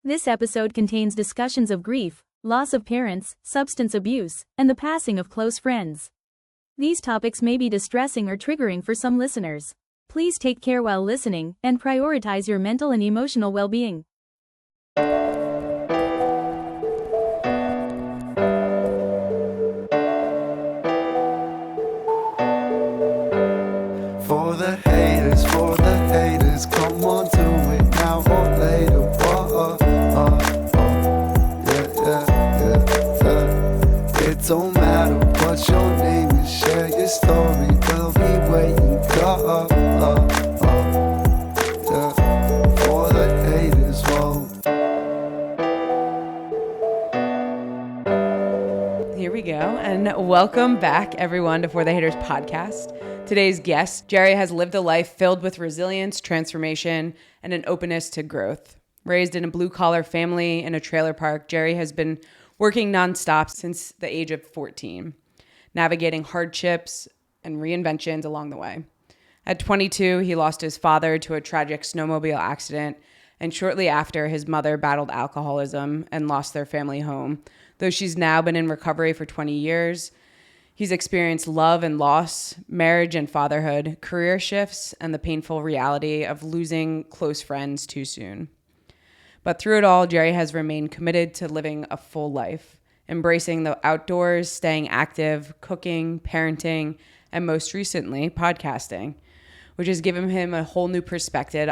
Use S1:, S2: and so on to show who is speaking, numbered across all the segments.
S1: This episode contains discussions of grief, loss of parents, substance abuse, and the passing of close friends. These topics may be distressing or triggering for some listeners. Please take care while listening and prioritize your mental and emotional well-being.
S2: For the haters, come on, do it now or later. Yeah. It don't matter what your name is, share your story, we'll be waiting. For the haters,
S3: Here we go, and welcome back, everyone, to For the Haters podcast. Today's guest, Jeri, has lived a life filled with resilience, transformation, and an openness to growth. Raised in a blue-collar family in a trailer park, Jeri has been working nonstop since the age of 14, navigating hardships and reinventions along the way. At 22, he lost his father to a tragic snowmobile accident, and shortly after, his mother battled alcoholism and lost their family home. Though she's now been in recovery for 20 years, he's experienced love and loss, marriage and fatherhood, career shifts, and the painful reality of losing close friends too soon. But through it all, Jeri has remained committed to living a full life, embracing the outdoors, staying active, cooking, parenting, and most recently, podcasting, which has given him a whole new perspective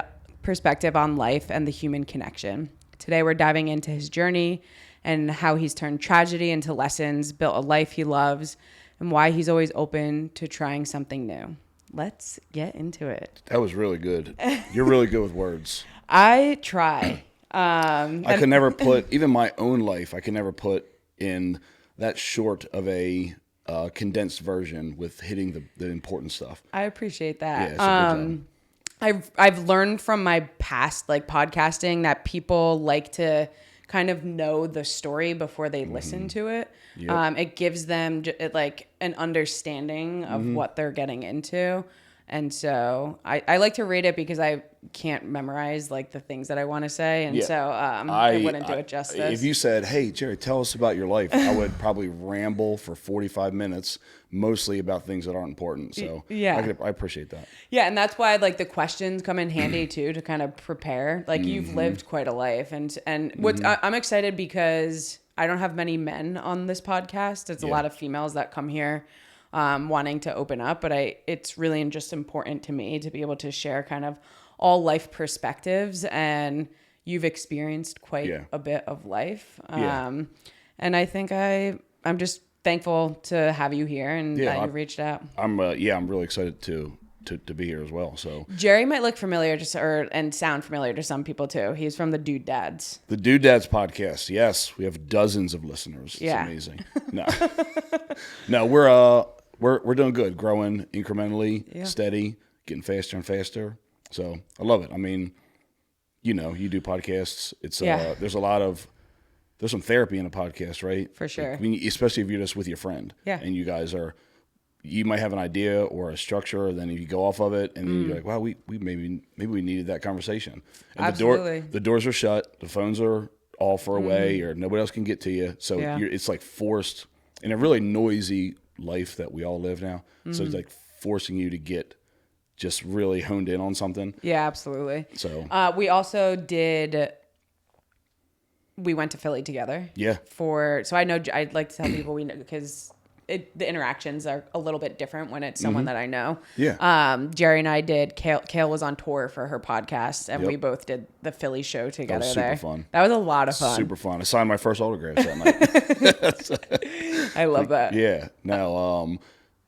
S3: on life and the human connection. Today, we're diving into his journey and how he's turned tragedy into lessons, built a life he loves, and why he's always open to trying something new. Let's get into it.
S4: That was really good. You're really good with words.
S3: I try.
S4: I could never put, even my own life, I could never put in that short of a condensed version with hitting the important stuff.
S3: I appreciate that.
S4: Yeah, it's a good job.
S3: I've learned from my past podcasting that people like to kind of know the story before they listen to it. Yep. It gives them an understanding of what they're getting into. And so I like to read it because I can't memorize the things that I want to say. And so I wouldn't do it justice.
S4: If you said, hey, Jeri, tell us about your life, I would probably ramble for 45 minutes, mostly about things that aren't important. So yeah, I appreciate that.
S3: Yeah, and that's why the questions come in handy too, to kind of prepare. You've lived quite a life. And what I'm excited because I don't have many men on this podcast. It's a lot of females that come here wanting to open up, but it's really just important to me to be able to share kind of all life perspectives, and you've experienced quite a bit of life. And I think I'm just thankful to have you here and that you reached out.
S4: I'm really excited to be here as well. So
S3: Jeri might look familiar and sound familiar to some people too. He's from the Dude Dads.
S4: The Dude Dads podcast. Yes, we have dozens of listeners. It's amazing. No, we're doing good, growing incrementally, steady, getting faster and faster. So I love it. I mean, you do podcasts. It's there's some therapy in a podcast, right?
S3: For sure.
S4: Especially if you're just with your friend. Yeah. And you guys you might have an idea or a structure, and then you go off of it, and then you're like, wow, we maybe we needed that conversation. And
S3: absolutely.
S4: The doors are shut, the phones are all far away, or nobody else can get to you. So it's forced in a really noisy life that we all live now. So it's forcing you to get just really honed in on something.
S3: Yeah, absolutely.
S4: So
S3: we also we went to Philly together.
S4: Yeah.
S3: So I know, I'd like to tell people we know because the interactions are a little bit different when it's someone that I know.
S4: Yeah.
S3: Jeri and I did, Kale was on tour for her podcast, and we both did the Philly show together. That was
S4: super fun.
S3: That was a lot of fun.
S4: Super fun. I signed my first autographs that night.
S3: I love that.
S4: Yeah. No,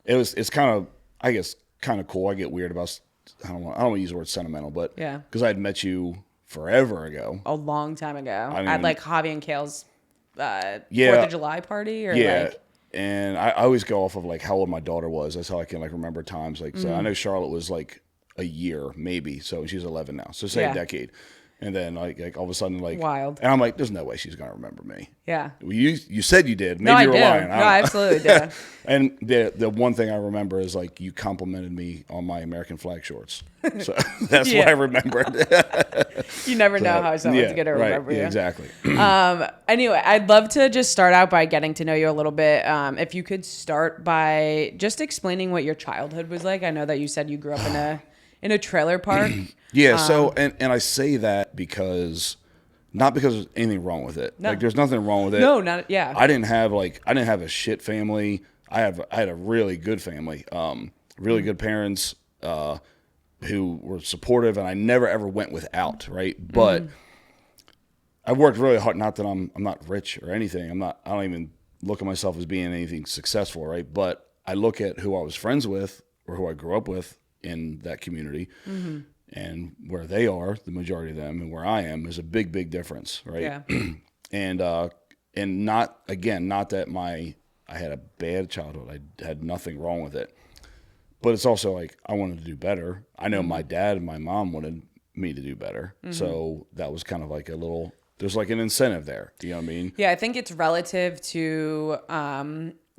S4: it's kind of, I guess, kind of cool. I get weird about, I don't want to use the word sentimental, but because I had met you forever ago.
S3: A long time ago. At Javi and Kale's 4th of July party?
S4: And I always go off of how old my daughter was. That's how I can remember times. So I know Charlotte was a year maybe. So she's 11 now. So say a decade. And then like all of a sudden, like
S3: wild.
S4: And I'm like, there's no way she's gonna remember me.
S3: Yeah.
S4: Well, you said you did. Maybe
S3: No,
S4: you were
S3: I did.
S4: lying.
S3: No, I absolutely did.
S4: And the one thing I remember is like you complimented me on my American flag shorts. So that's what I remembered.
S3: You never know how someone's gonna remember you.
S4: Yeah, exactly.
S3: Anyway, I'd love to just start out by getting to know you a little bit. If you could start by just explaining what your childhood was like. I know that you said you grew up in a trailer park.
S4: Yeah. So and I say that because. Not because there's anything wrong with it.
S3: No.
S4: Like there's nothing wrong with it.
S3: No, not yeah.
S4: I didn't have a shit family. I had a really good family. Really good parents who were supportive, and I never ever went without, right? But I worked really hard. Not that I'm not rich or anything. I don't even look at myself as being anything successful, right? But I look at who I was friends with or who I grew up with in that community. And where they are, the majority of them, and where I am is a big, big difference, right?
S3: Yeah.
S4: and not that I had a bad childhood. I had nothing wrong with it, but it's also like I wanted to do better. I know my dad and my mom wanted me to do better, so that was kind of like there's like an incentive there. Do you know what I mean?
S3: Yeah, I think it's relative to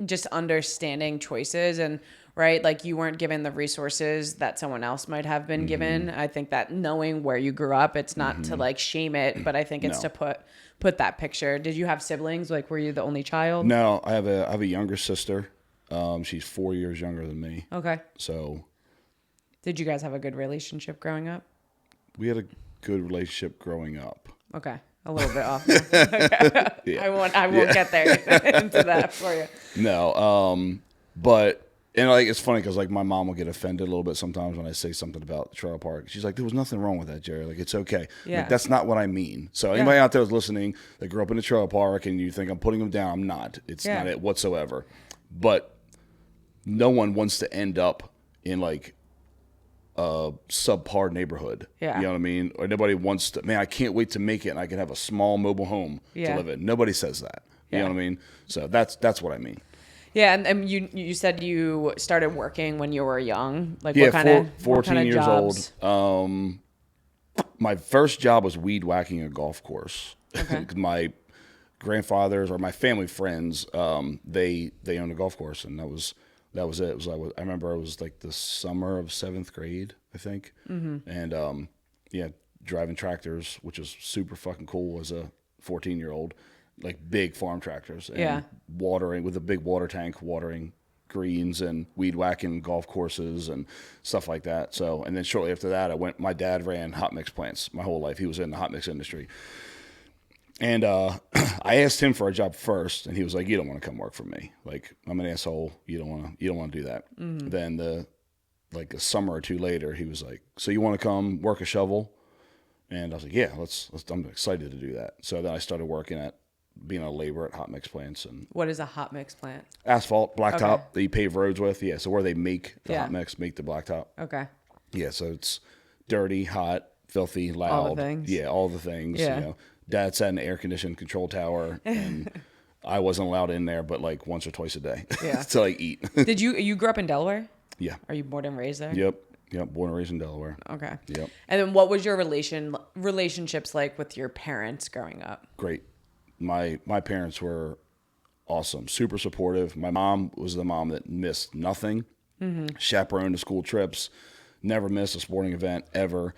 S3: just understanding choices and. Right? Like you weren't given the resources that someone else might have been given. I think that knowing where you grew up, it's not to like shame it, but I think it's to put that picture. Did you have siblings? Like, were you the only child?
S4: No, I have a younger sister. She's 4 years younger than me.
S3: Okay.
S4: So
S3: did you guys have a good relationship growing up?
S4: We had a good relationship growing up.
S3: Okay. A little bit off. Okay. Yeah. I won't get there into that for you.
S4: No. But and like it's funny because like my mom will get offended a little bit sometimes when I say something about the trailer park. She's like, "There was nothing wrong with that, Jerry. Like it's okay."
S3: Yeah.
S4: Like, that's not what I mean. So anybody out there who's listening that grew up in a trailer park and you think I'm putting them down, I'm not. It's not it whatsoever. But no one wants to end up in like a subpar neighborhood.
S3: Yeah.
S4: You know what I mean? Or nobody wants to. Man, I can't wait to make it and I can have a small mobile home to live in. Nobody says that. You know what I mean? So that's what I mean.
S3: Yeah, and you said you started working when you were young. Like
S4: yeah,
S3: what kind of
S4: 14 years
S3: jobs?
S4: old. My first job was weed whacking a golf course.
S3: Okay.
S4: My grandfathers or my family friends, they owned a golf course, and that was it. It was like I remember it was like the summer of 7th grade, I think, and driving tractors, which was super fucking cool as a 14-year-old. Like big farm tractors and watering with a big water tank, watering greens and weed whacking golf courses and stuff like that. So, and then shortly after that, my dad ran hot mix plants my whole life. He was in the hot mix industry. And I asked him for a job first, and he was like, "You don't want to come work for me. Like, I'm an asshole. You don't want to do that." Then a summer or two later, he was like, "So you want to come work a shovel?" And I was like, "Yeah, let's I'm excited to do that." So then I started working at being a laborer at hot mix plants. And
S3: what is a hot mix plant?
S4: Asphalt, blacktop that you pave roads with. Yeah, so where they make the hot mix, make the blacktop.
S3: Okay.
S4: Yeah, so it's dirty, hot, filthy, loud.
S3: All the things.
S4: Yeah, all the things.
S3: Yeah.
S4: You know, Dad sat in an air-conditioned control tower, and I wasn't allowed in there but like once or twice a day to like eat.
S3: Did you grew up in Delaware?
S4: Yeah.
S3: Are you born and raised there?
S4: Yep, born and raised in Delaware.
S3: Okay.
S4: Yep.
S3: And then what was your relationships like with your parents growing up?
S4: Great. My parents were awesome, super supportive. My mom was the mom that missed nothing, chaperoned to school trips, never missed a sporting event ever.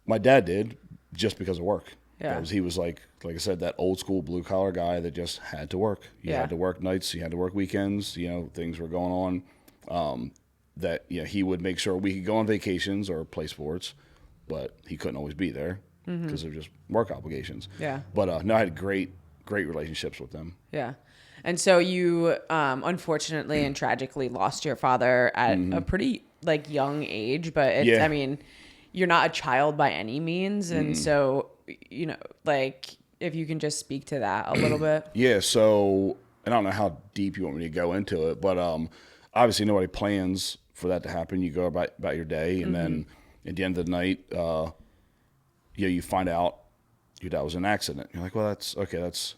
S4: My dad did just because of work.
S3: Yeah.
S4: Because he was like I said, that old school blue collar guy that just had to work. You had to work nights, you had to work weekends. You know, things were going on. That he would make sure we could go on vacations or play sports, but he couldn't always be there because of just work obligations.
S3: Yeah.
S4: But no, I had great relationships with them.
S3: Yeah. And so you unfortunately and tragically lost your father at a pretty like young age, but it's, I mean, you're not a child by any means. And so, like if you can just speak to that a little bit. Yeah.
S4: So I don't know how deep you want me to go into it, but obviously nobody plans for that to happen. You go about your day, and then at the end of the night, you find out your dad was in an accident. You're like, well, that's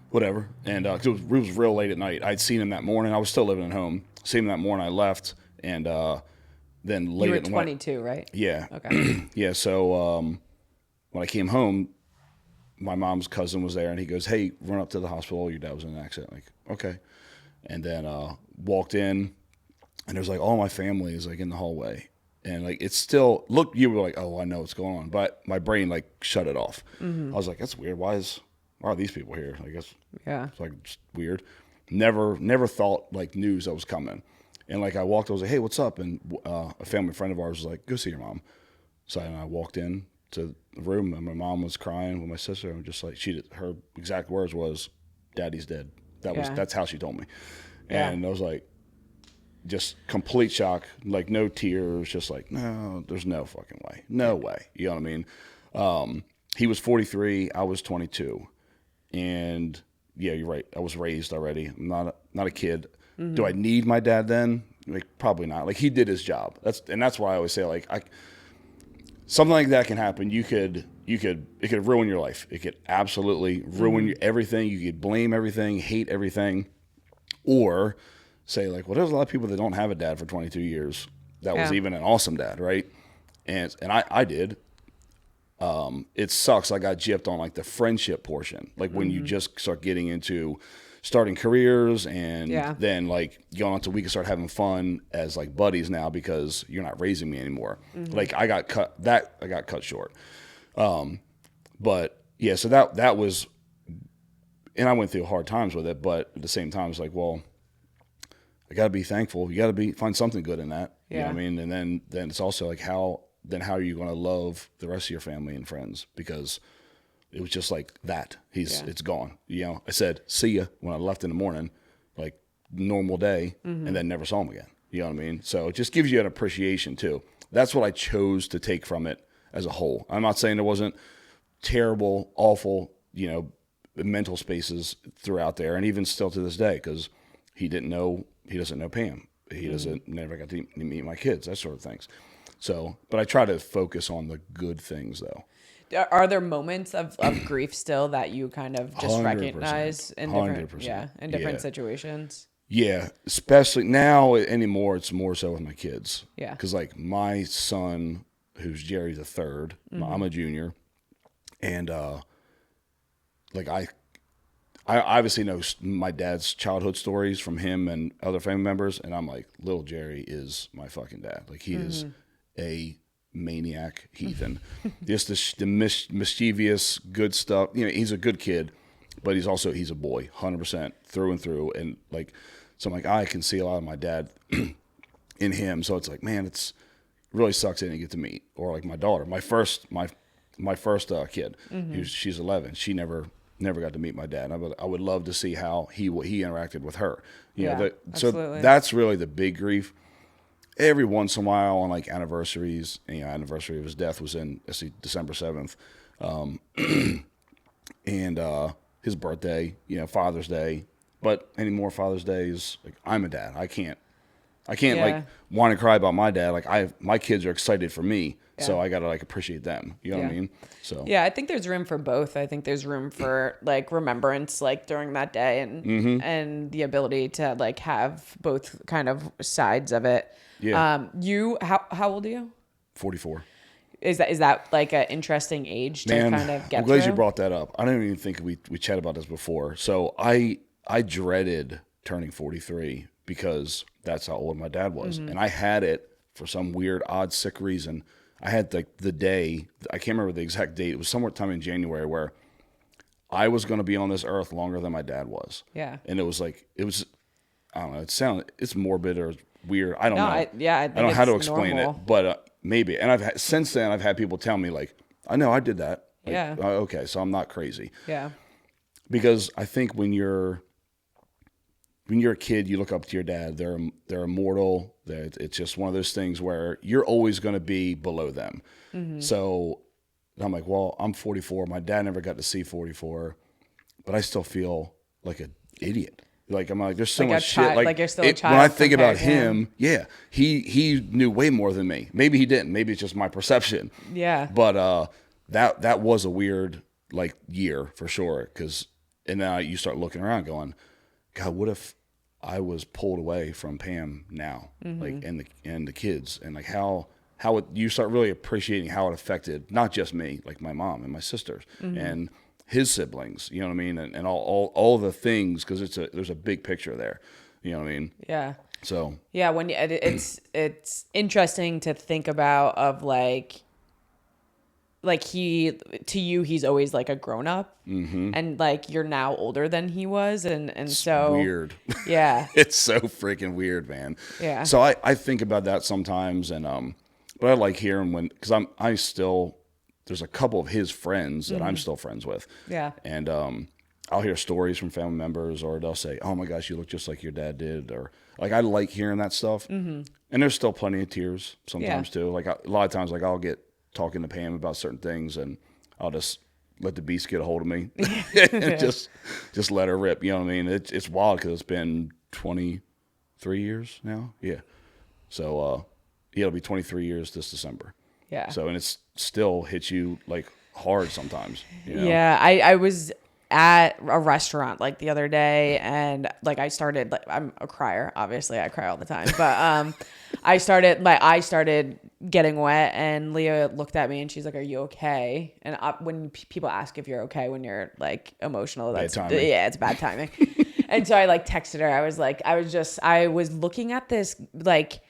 S4: whatever. And it was real late at night. I'd seen him that morning. I was still living at home. Seen him that morning. I left, and then
S3: You
S4: late
S3: were
S4: at night.
S3: 22, right?
S4: Yeah.
S3: Okay.
S4: Yeah. So when I came home, my mom's cousin was there, and he goes, "Hey, run up to the hospital. Your dad was in an accident." Like, okay. And then walked in, and there's like all my family is like in the hallway, and like it's still you were like, "Oh, I know what's going on," but my brain like shut it off. I was like, "That's weird. Why are these people here?" I guess it's like just weird. Never thought like news that was coming. And like I walked, I was like, "Hey, what's up?" And a family friend of ours was like, "Go see your mom." So I walked in to the room, and my mom was crying with my sister, and just like her exact words was, "Daddy's dead." That's how she told me. And I was like, just complete shock, like no tears, just like, no, there's no fucking way, no way. You know what I mean? He was 43, I was 22, and yeah, you're right. I was raised already. I'm not a kid. Do I need my dad then? Like, probably not. Like, he did his job. That's why I always say, like, something like that can happen. It could ruin your life. It could absolutely ruin everything. You could blame everything, hate everything, or say like, well, there's a lot of people that don't have a dad for 22 years. That was even an awesome dad, right? And I did. It sucks. I got gypped on like the friendship portion, like when you just start getting into starting careers, and then like going on to we can start having fun as like buddies now because you're not raising me anymore. Like I got cut short. But yeah, so that was, and I went through hard times with it, but at the same time it's like, well, I got to be thankful. You got to find something good in that. You know what I mean? And then it's also like how are you going to love the rest of your family and friends? Because it was just like that. It's gone. You know, I said, see ya when I left in the morning, like normal day, and then never saw him again. You know what I mean? So it just gives you an appreciation too. That's what I chose to take from it as a whole. I'm not saying there wasn't terrible, awful, mental spaces throughout there. And even still to this day, because he doesn't know Pam. He never got to meet my kids, that sort of things. So, but I try to focus on the good things though.
S3: Are there moments of grief still that you kind of just
S4: 100%,
S3: recognize in different,
S4: 100%.
S3: in different situations?
S4: Yeah, especially now anymore, it's more so with my kids.
S3: Yeah.
S4: Because like my son, who's Jeri the third, I'm a junior, and like I obviously know my dad's childhood stories from him and other family members, and I'm like, little Jeri is my fucking dad. Like he is a maniac heathen, just the mischievous good stuff. He's a good kid, but he's a boy, 100% through and through. And like, so I'm like, I can see a lot of my dad in him. So it's like, man, it really sucks I didn't get to meet. Or like my daughter, my first kid, she's 11. She never got to meet my dad. I would love to see how he interacted with her. So that's really the big grief. Every once in a while on like anniversaries, anniversary of his death was in December 7th, and his birthday, Father's Day. But any more Father's Days, like I'm a dad. I can't like want to cry about my dad. Like my kids are excited for me, so I gotta like appreciate them. You know what I mean? So
S3: I think there's room for both. I think there's room for like remembrance, like during that day, and the ability to like have both kind of sides of it.
S4: Yeah.
S3: How old are you?
S4: 44.
S3: Is that like an interesting age to kind of get
S4: I'm glad
S3: through?
S4: you brought that up. I don't even think we chatted about this before. So I dreaded turning 43 because that's how old my dad was. And I had it for some weird, odd, sick reason. I had like the day, I can't remember the exact date. It was somewhere time in January where I was going to be on this earth longer than my dad was. Yeah. And it was, I don't know, it's morbid or weird. I don't know. I don't know how to explain it, but maybe. And since then I've had people tell me like, I know I did that. Like, okay, so I'm not crazy. Yeah. Because I think when you're a kid, you look up to your dad. They're immortal. It's just one of those things where you're always going to be below them. So I'm like, well, I'm 44. My dad never got to see 44, but I still feel like an idiot. Like I'm like, there's so much shit. Like you're still a child. When I think about him, he knew way more than me. Maybe he didn't. Maybe it's just my perception. Yeah. But that was a weird like year for sure. And now you start looking around, going, God, what if I was pulled away from Pam now, like, and the kids, and like how you start really appreciating how it affected not just me, like my mom and my sisters and his siblings, you know what I mean? And all the things, because there's a big picture there, you know what I mean?
S3: Yeah.
S4: So.
S3: Yeah, when it's interesting to think about of like he's always like a grown up, and like you're now older than he was, and
S4: It's
S3: so
S4: weird.
S3: Yeah.
S4: It's so freaking weird, man.
S3: Yeah.
S4: So I think about that sometimes, and but I like hearing because I still, there's a couple of his friends that I'm still friends with.
S3: Yeah.
S4: And I'll hear stories from family members, or they'll say, "Oh my gosh, you look just like your dad did," or like I like hearing that stuff. And there's still plenty of tears sometimes too. Like a lot of times, like I'll get talking to Pam about certain things, and I'll just let the beast get a hold of me and just let her rip. You know what I mean? It's wild because it's been 23 years now. Yeah. So it'll be 23 years this December.
S3: Yeah.
S4: So, and it's still hits you like hard sometimes. You know?
S3: Yeah. I was at a restaurant like the other day, and like I started, like, I'm a crier, obviously I cry all the time, but I started getting wet, and Leah looked at me and she's like, "Are you okay?" And when people ask if you're okay when you're like emotional, that's
S4: bad timing.
S3: Yeah, it's bad timing. And so I like texted her. I was looking at this like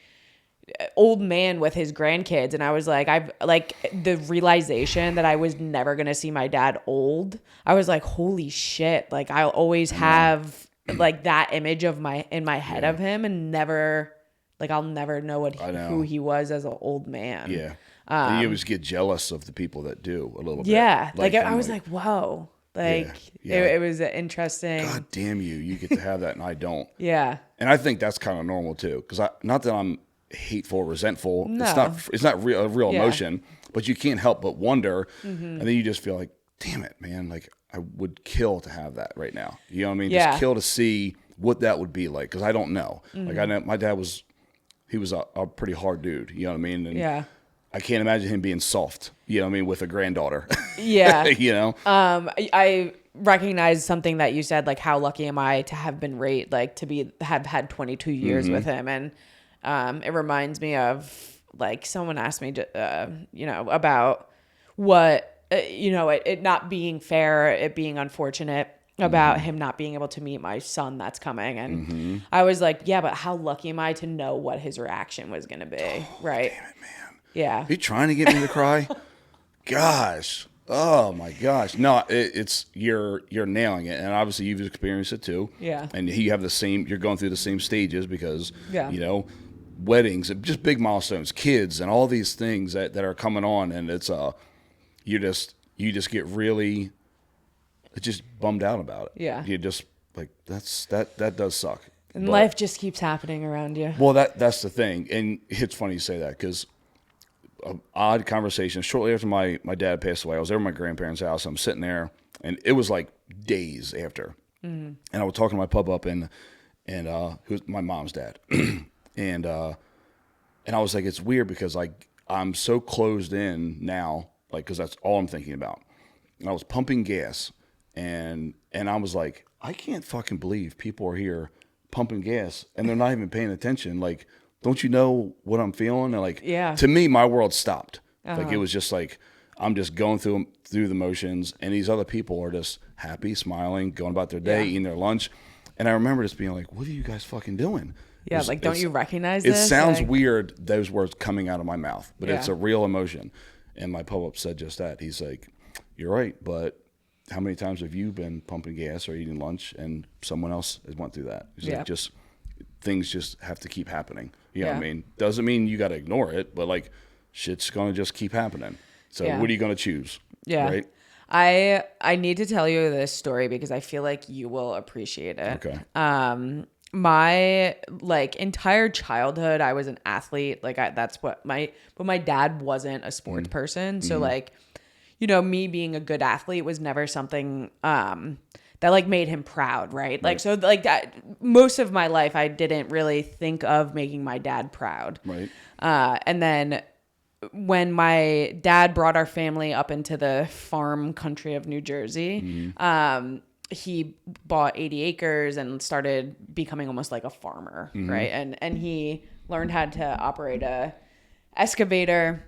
S3: old man with his grandkids, and I was like, I've like the realization that I was never gonna see my dad old. I was like, holy shit, like I'll always have like that image of in my head of him, and never, like I'll never know who he was as an old man.
S4: Yeah. And you always get jealous of the people that do a little bit.
S3: Yeah. Like I was like, whoa. Like it was interesting.
S4: God damn you get to have that and I don't.
S3: Yeah.
S4: And I think that's kind of normal too, because not that I'm hateful, resentful.
S3: No.
S4: It's not a real emotion, but you can't help but wonder, and then you just feel like, damn it, man, like I would kill to have that right now. You know what I mean?
S3: Yeah.
S4: Just kill to see what that would be like, because I don't know. Like I know my dad was a pretty hard dude. You know what I mean? And I can't imagine him being soft. You know what I mean, with a granddaughter.
S3: Yeah.
S4: You know.
S3: I recognize something that you said, like how lucky am I to have been raised, like to have had 22 years with him, and it reminds me of like someone asked me, about what, it not being fair, it being unfortunate about him not being able to meet my son that's coming. And I was like, yeah, but how lucky am I to know what his reaction was going to be? Right.
S4: Damn it, man.
S3: Yeah.
S4: Are you trying to get me to cry? Gosh. Oh my gosh. No, it's you're nailing it. And obviously you've experienced it too. Yeah. And you're going through the same stages because, weddings, just big milestones, kids, and all these things that are coming on, and it's you just get really just bummed out about it. Yeah, you just like that does suck.
S3: And life just keeps happening around you.
S4: Well, that's the thing, and it's funny you say that because an odd conversation shortly after my dad passed away. I was over at my grandparents' house. I'm sitting there, and it was like days after, and I was talking to my pub up and who's my mom's dad. And I was like, it's weird because I'm so closed in now, like, because that's all I'm thinking about. And I was pumping gas, and I was like, I can't fucking believe people are here pumping gas and they're not even paying attention. Like, don't you know what I'm feeling? And like, to me, my world stopped. Like, it was just like I'm just going through the motions, and these other people are just happy, smiling, going about their day, eating their lunch. And I remember just being like, what are you guys fucking doing?
S3: Yeah, like, don't you recognize this?
S4: It sounds weird, those words coming out of my mouth, but it's a real emotion. And my pub-up said just that. He's like, you're right, but how many times have you been pumping gas or eating lunch and someone else has went through that? He's like, things just have to keep happening. You know what I mean? Doesn't mean you got to ignore it, but like, shit's going to just keep happening. So what are you going to choose? Yeah. Right?
S3: I need to tell you this story because I feel like you will appreciate it.
S4: Okay.
S3: My like entire childhood, I was an athlete. Like but my dad wasn't a sports person. So like, me being a good athlete was never something, that like made him proud. Right. Like, so like that most of my life, I didn't really think of making my dad proud.
S4: Right.
S3: And then when my dad brought our family up into the farm country of New Jersey, he bought 80 acres and started becoming almost like a farmer, right? And he learned how to operate a excavator,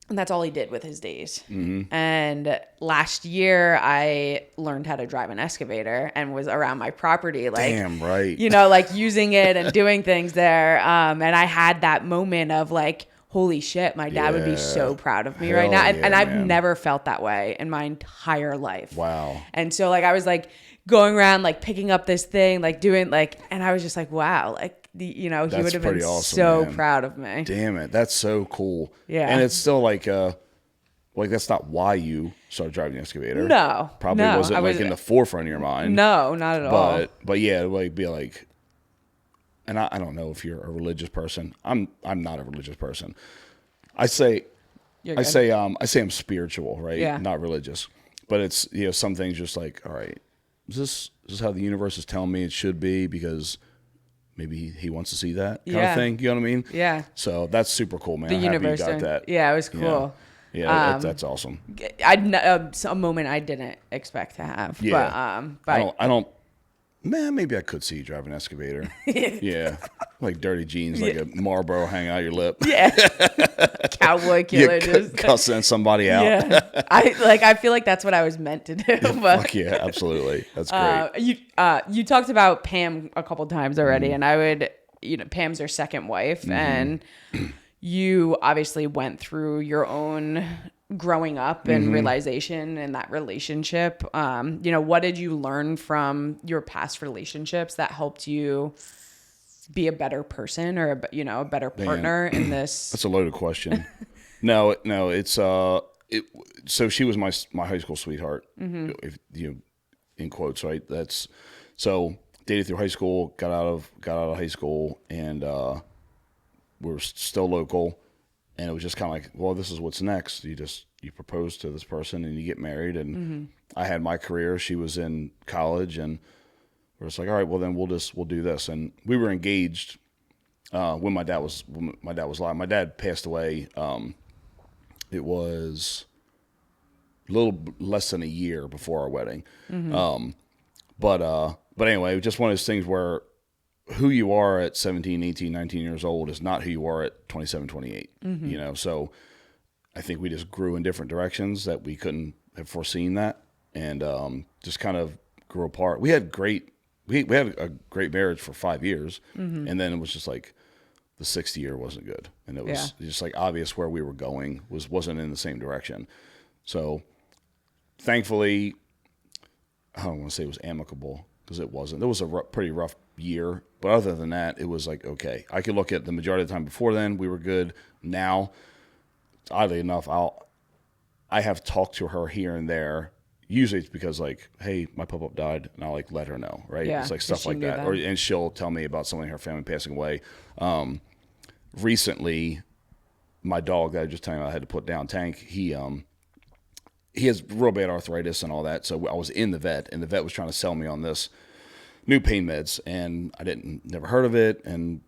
S3: and that's all he did with his days. And last year I learned how to drive an excavator and was around my property, like,
S4: Damn right.
S3: you know, like using it and doing things there. And I had that moment of like, holy shit, my dad would be so proud of me right now. And I've never felt that way in my entire life.
S4: Wow.
S3: And so like I was like going around like picking up this thing, like doing like, and I was just like, wow, like he would have been
S4: awesome,
S3: so
S4: man.
S3: proud of me.
S4: Damn it. That's so cool.
S3: Yeah.
S4: And it's still like that's not why you started driving the excavator.
S3: No.
S4: Probably wasn't like in the forefront of your mind.
S3: No, not at all.
S4: But yeah, like be like, and I don't know if you're a religious person. I'm not a religious person. I say I'm spiritual, right?
S3: Yeah.
S4: Not religious. But it's, some things just like, all right, is this how the universe is telling me it should be, because maybe he wants to see that kind of thing. You know what I mean?
S3: Yeah.
S4: So that's super cool, man.
S3: The
S4: I'm
S3: universe
S4: happy you got that.
S3: Yeah, it was cool.
S4: Yeah, that's awesome.
S3: A moment I didn't expect to have.
S4: Yeah.
S3: But
S4: I don't. Man, maybe I could see you driving an excavator. Yeah, like dirty jeans, like a Marlboro hanging out your lip.
S3: Yeah, cowboy killer, just
S4: cussing somebody out.
S3: Yeah, I feel like that's what I was meant to do. But
S4: fuck yeah, absolutely, that's great.
S3: You talked about Pam a couple times already, and I would, Pam's your second wife, and you obviously went through your own growing up and realization in that relationship. What did you learn from your past relationships that helped you be a better person or a better partner in this?
S4: That's a loaded question. No, it's so she was my high school sweetheart, if in quotes, right? That's so dated through high school, got out of high school, and we were still local. And it was just kind of like, well, this is what's next. You propose to this person and you get married. And I had my career. She was in college, and we're just like, all right, well then we'll do this. And we were engaged when my dad was alive. My dad passed away. It was a little less than a year before our wedding. But anyway, it was just one of those things where who you are at 17, 18, 19 years old is not who you are at 27, 28, so I think we just grew in different directions that we couldn't have foreseen that, and just kind of grew apart. We had a great marriage for 5 years, and then it was just like the 6th year wasn't good, and it was just like obvious where we were going wasn't in the same direction. So thankfully, I don't want to say it was amicable, because it wasn't. It was a pretty rough year, but other than that, it was like, okay, I could look at the majority of the time before then, we were good. Now, oddly enough, I have talked to her here and there. Usually it's because like, hey, my pop-up died, and I'll like let her know, right?
S3: Yeah,
S4: it's like stuff like that. And she'll tell me about something in her family passing away. Recently, my dog that I just telling you I had to put down, Tank, he has real bad arthritis and all that. So I was in the vet, and the vet was trying to sell me on this new pain meds, and I never heard of it. And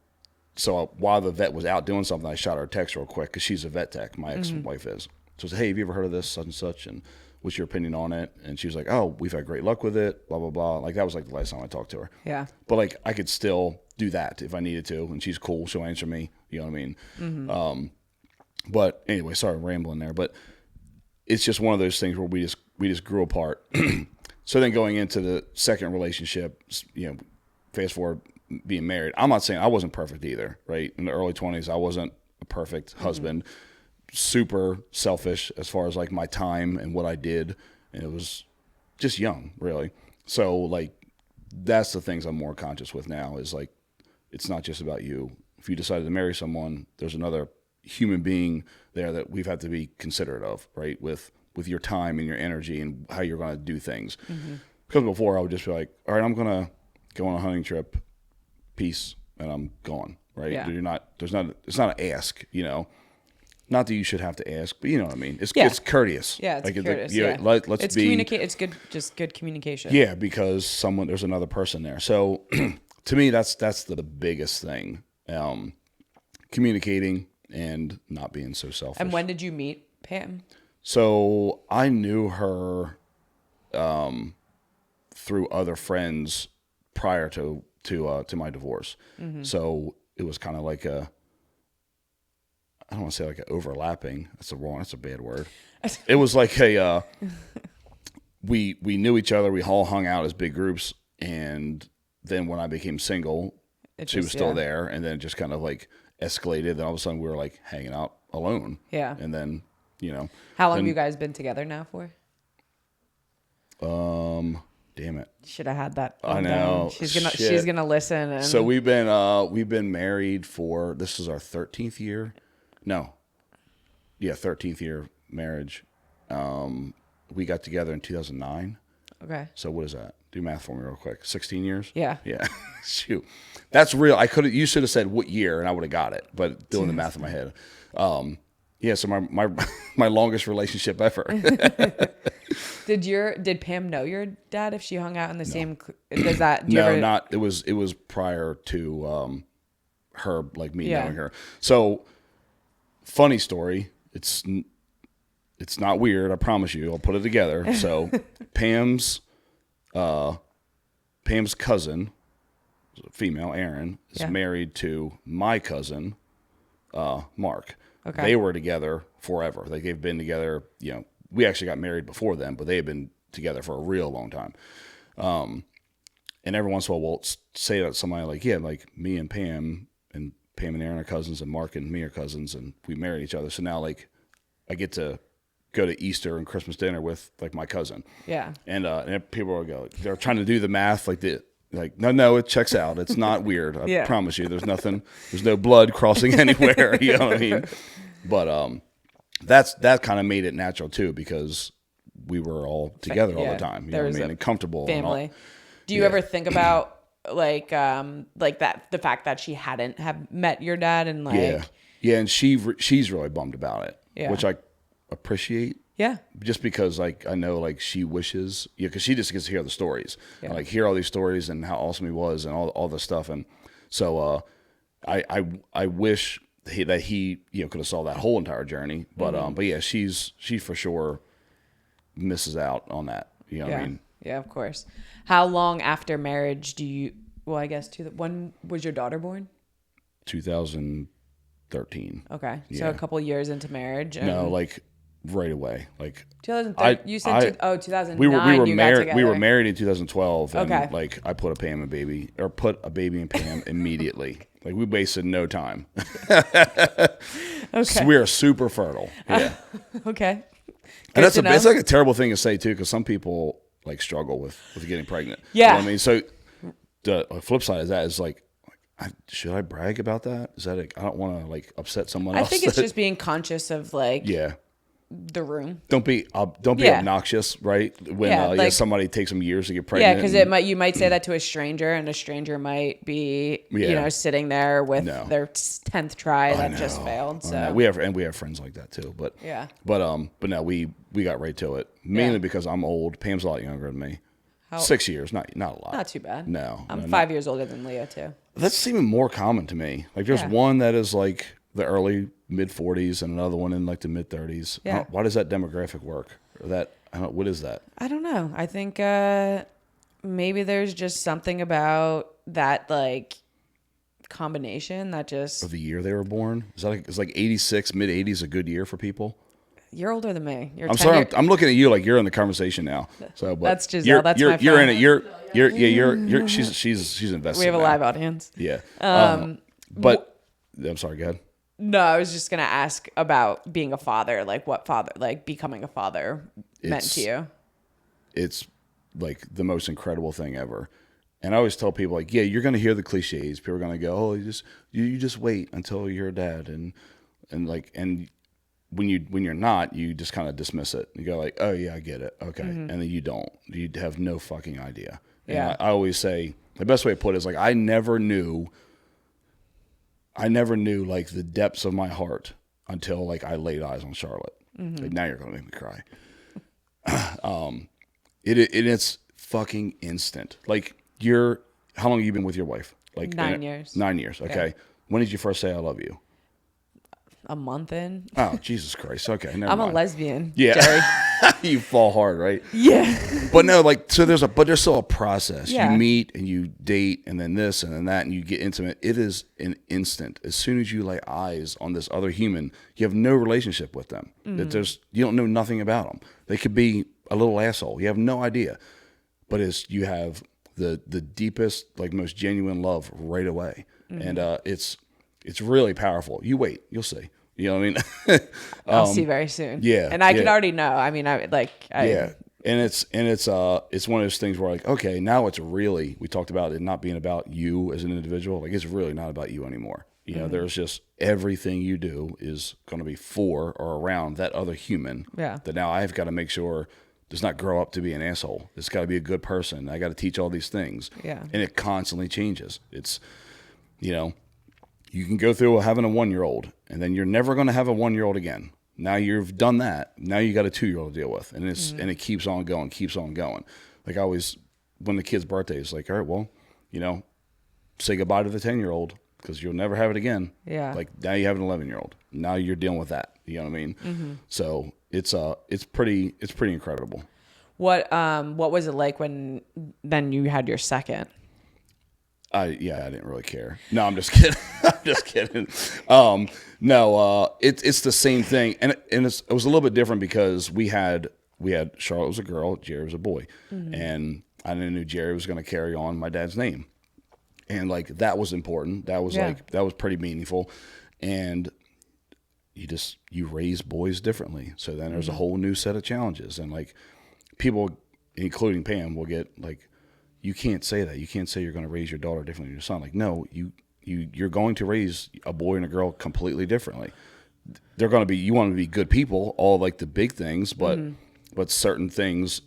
S4: so while the vet was out doing something, I shot her a text real quick, because she's a vet tech, my ex-wife is. So I said, hey, have you ever heard of this, such and such, and what's your opinion on it? And she was like, oh, we've had great luck with it, blah, blah, blah. Like that was like the last time I talked to her.
S3: Yeah.
S4: But like I could still do that if I needed to, and she's cool, she'll answer me, you know what I mean? But anyway, sorry, I'm rambling there, but it's just one of those things where we just grew apart. So then going into the second relationship, fast forward being married, I'm not saying I wasn't perfect either, right? In the early 20s, I wasn't a perfect husband, super selfish as far as like my time and what I did. And it was just young, really. So like, that's the things I'm more conscious with now, is like, it's not just about you. If you decided to marry someone, there's another human being there that we've had to be considerate of, right? With your time and your energy and how you're going to do things. Because before I would just be like, all right, I'm going to go on a hunting trip, peace, and I'm gone, right?
S3: Yeah.
S4: It's not an ask, Not that you should have to ask, but you know what I mean. It's courteous.
S3: Yeah, it's
S4: like
S3: courteous.
S4: Let's be
S3: communicate. It's good, just good communication.
S4: Yeah, because there's another person there. So to me, that's the biggest thing. Communicating and not being so selfish.
S3: And when did you meet Pam?
S4: So I knew her through other friends prior to my divorce. So it was kind of like I don't want to say like a overlapping. That's a bad word. It was like we knew each other. We all hung out as big groups, and then when I became single, she was still there, and then it just kind of like escalated. Then all of a sudden we were like hanging out alone.
S3: Yeah.
S4: And then,
S3: How long have you guys been together now for?
S4: Damn it.
S3: Should have had that.
S4: I know.
S3: She's gonna listen. And...
S4: So we've been married for, this is our 13th year. No. Yeah, 13th year marriage. We got together in 2009.
S3: Okay.
S4: So what is that? Do math for me real quick. 16 years?
S3: Yeah.
S4: Yeah. Shoot. That's real. You should have said what year and I would have got it, but doing the math in my head. Yeah, so my longest relationship ever.
S3: Did Pam know your dad if she hung out in the same?
S4: Not. It was prior to her, like me knowing her. So funny story. It's not weird. I promise you. I'll put it together. So Pam's cousin, female Erin, is married to my cousin, Mark. Okay. They were together forever. Like they've been together, we actually got married before them, but they had been together for a real long time. And every once in a while we'll say that somebody like, like me and Pam and Erin are cousins and Mark and me are cousins and we married each other. So now like I get to go to Easter and Christmas dinner with like my cousin. Yeah. And people will go, they're trying to do the math no, it checks out. It's not weird. I promise you. There's no blood crossing anywhere. You know what I mean? But that kind of made it natural too because we were all together all the time. You know what I mean? And comfortable.
S3: Family. And all. Do you ever think about like that the fact that she hadn't have met your dad and like
S4: and she's really bummed about it, which I appreciate.
S3: Yeah.
S4: Just because like I know like she wishes, because she just gets to hear the stories, and like hear all these stories and how awesome he was and all this stuff, and so I wish that he could have saw that whole entire journey, but yeah, she for sure misses out on that. You know what I mean?
S3: Yeah, of course. How long after marriage do you? Well, I guess when was your daughter born?
S4: 2013.
S3: Okay, so a couple years into marriage.
S4: No, like. Right away, like
S3: 2013. You said 2009.
S4: We were married. We were married in 2012. And like I put a baby in Pam immediately. Like we wasted no time. So we are super fertile. Yeah.
S3: Okay.
S4: And it's like a terrible thing to say too, because some people like struggle with getting pregnant.
S3: Yeah.
S4: You know what I mean, so the flip side of that is like. Should I brag about that? Is that I don't want to like upset someone else.
S3: I think it's just being conscious of like.
S4: Yeah.
S3: The room.
S4: Don't be obnoxious, right? When somebody takes them years to get pregnant.
S3: Yeah, because you might say that to a stranger, and a stranger might be sitting there with their 10th try that just failed. So
S4: we have friends like that too. But but no, we got right to it mainly because I'm old. Pam's a lot younger than me. 6 years, not a lot.
S3: Not too bad.
S4: No,
S3: I'm 5 years older than Leah too.
S4: That's even more common to me. Like there's one that is like the early mid 40s and another one in like the mid 30s. Yeah. Why does that demographic work? What is that?
S3: I don't know. I think maybe there's just something about that like combination that just
S4: of the year they were born. Is like 86, mid 80s a good year for people?
S3: You're older than me.
S4: I'm sorry. I'm looking at you like you're in the conversation now. So, but
S3: that's Giselle. That's my friend.
S4: You're in it. You're. She's invested.
S3: We have a live audience.
S4: Yeah. But I'm sorry. Go ahead.
S3: No, I was just gonna ask about being a father. Like what becoming a father meant to you. It's
S4: like the most incredible thing ever. And I always tell people like, you're gonna hear the cliches. People are gonna go, oh, you just wait until you're a dad, and when you're not, you just kind of dismiss it. You go like, oh yeah, I get it, okay, and then you don't. You have no fucking idea. And I always say the best way to put it is like I never knew like the depths of my heart until like I laid eyes on Charlotte. Like, now you're gonna make me cry. It's fucking instant. Like how long have you been with your wife? Like
S3: 9 years.
S4: 9 years. Okay. Yeah. When did you first say I love you?
S3: a month in.
S4: Oh, Jesus Christ. Okay, never
S3: I'm
S4: mind.
S3: a lesbian.
S4: Yeah.
S3: Jerry.
S4: You fall hard, right?
S3: Yeah.
S4: But no, like, so there's still a process.
S3: Yeah.
S4: You meet and you date and then this and then that and you get intimate. It is an instant. As soon as you lay eyes on this other human, you have no relationship with them. You don't know nothing about them. They could be a little asshole. You have no idea. But you have the deepest, like most genuine love right away. And it's really powerful. You wait, you'll see. You know what I mean?
S3: I'll see very soon.
S4: Yeah.
S3: And I can already know. I mean,
S4: yeah. And it's one of those things where like, okay, now it's really, we talked about it not being about you as an individual. Like, it's really not about you anymore. You know, there's just everything you do is going to be for or around that other human.
S3: Yeah.
S4: That now I've got to make sure does not grow up to be an asshole. It's got to be a good person. I got to teach all these things.
S3: Yeah.
S4: And it constantly changes. It's, you know, you can go through having a 1-year-old and then you're never going to have a 1-year-old again. Now you've done that. Now you got a 2-year-old to deal with. And and it keeps on going. Like I always, when the kid's birthday is like, all right, well, you know, say goodbye to the 10-year-old because you'll never have it again.
S3: Yeah.
S4: Like now you have an 11-year-old. Now you're dealing with that. You know what I mean? So it's pretty incredible.
S3: What was it like when then you had your second?
S4: I didn't really care. No, I'm just kidding. I'm just kidding. It's the same thing, and it was a little bit different because we had Charlotte was a girl, Jeri was a boy, and I knew Jeri was going to carry on my dad's name, and like that was important. That was that was pretty meaningful, and you raise boys differently. So then there's a whole new set of challenges, and like people, including Pam, will get like, you can't say that. You can't say you're going to raise your daughter differently than your son. Like, no, you're going to raise a boy and a girl completely differently. They're going to be, you want them to be good people, all like the big things, but certain things,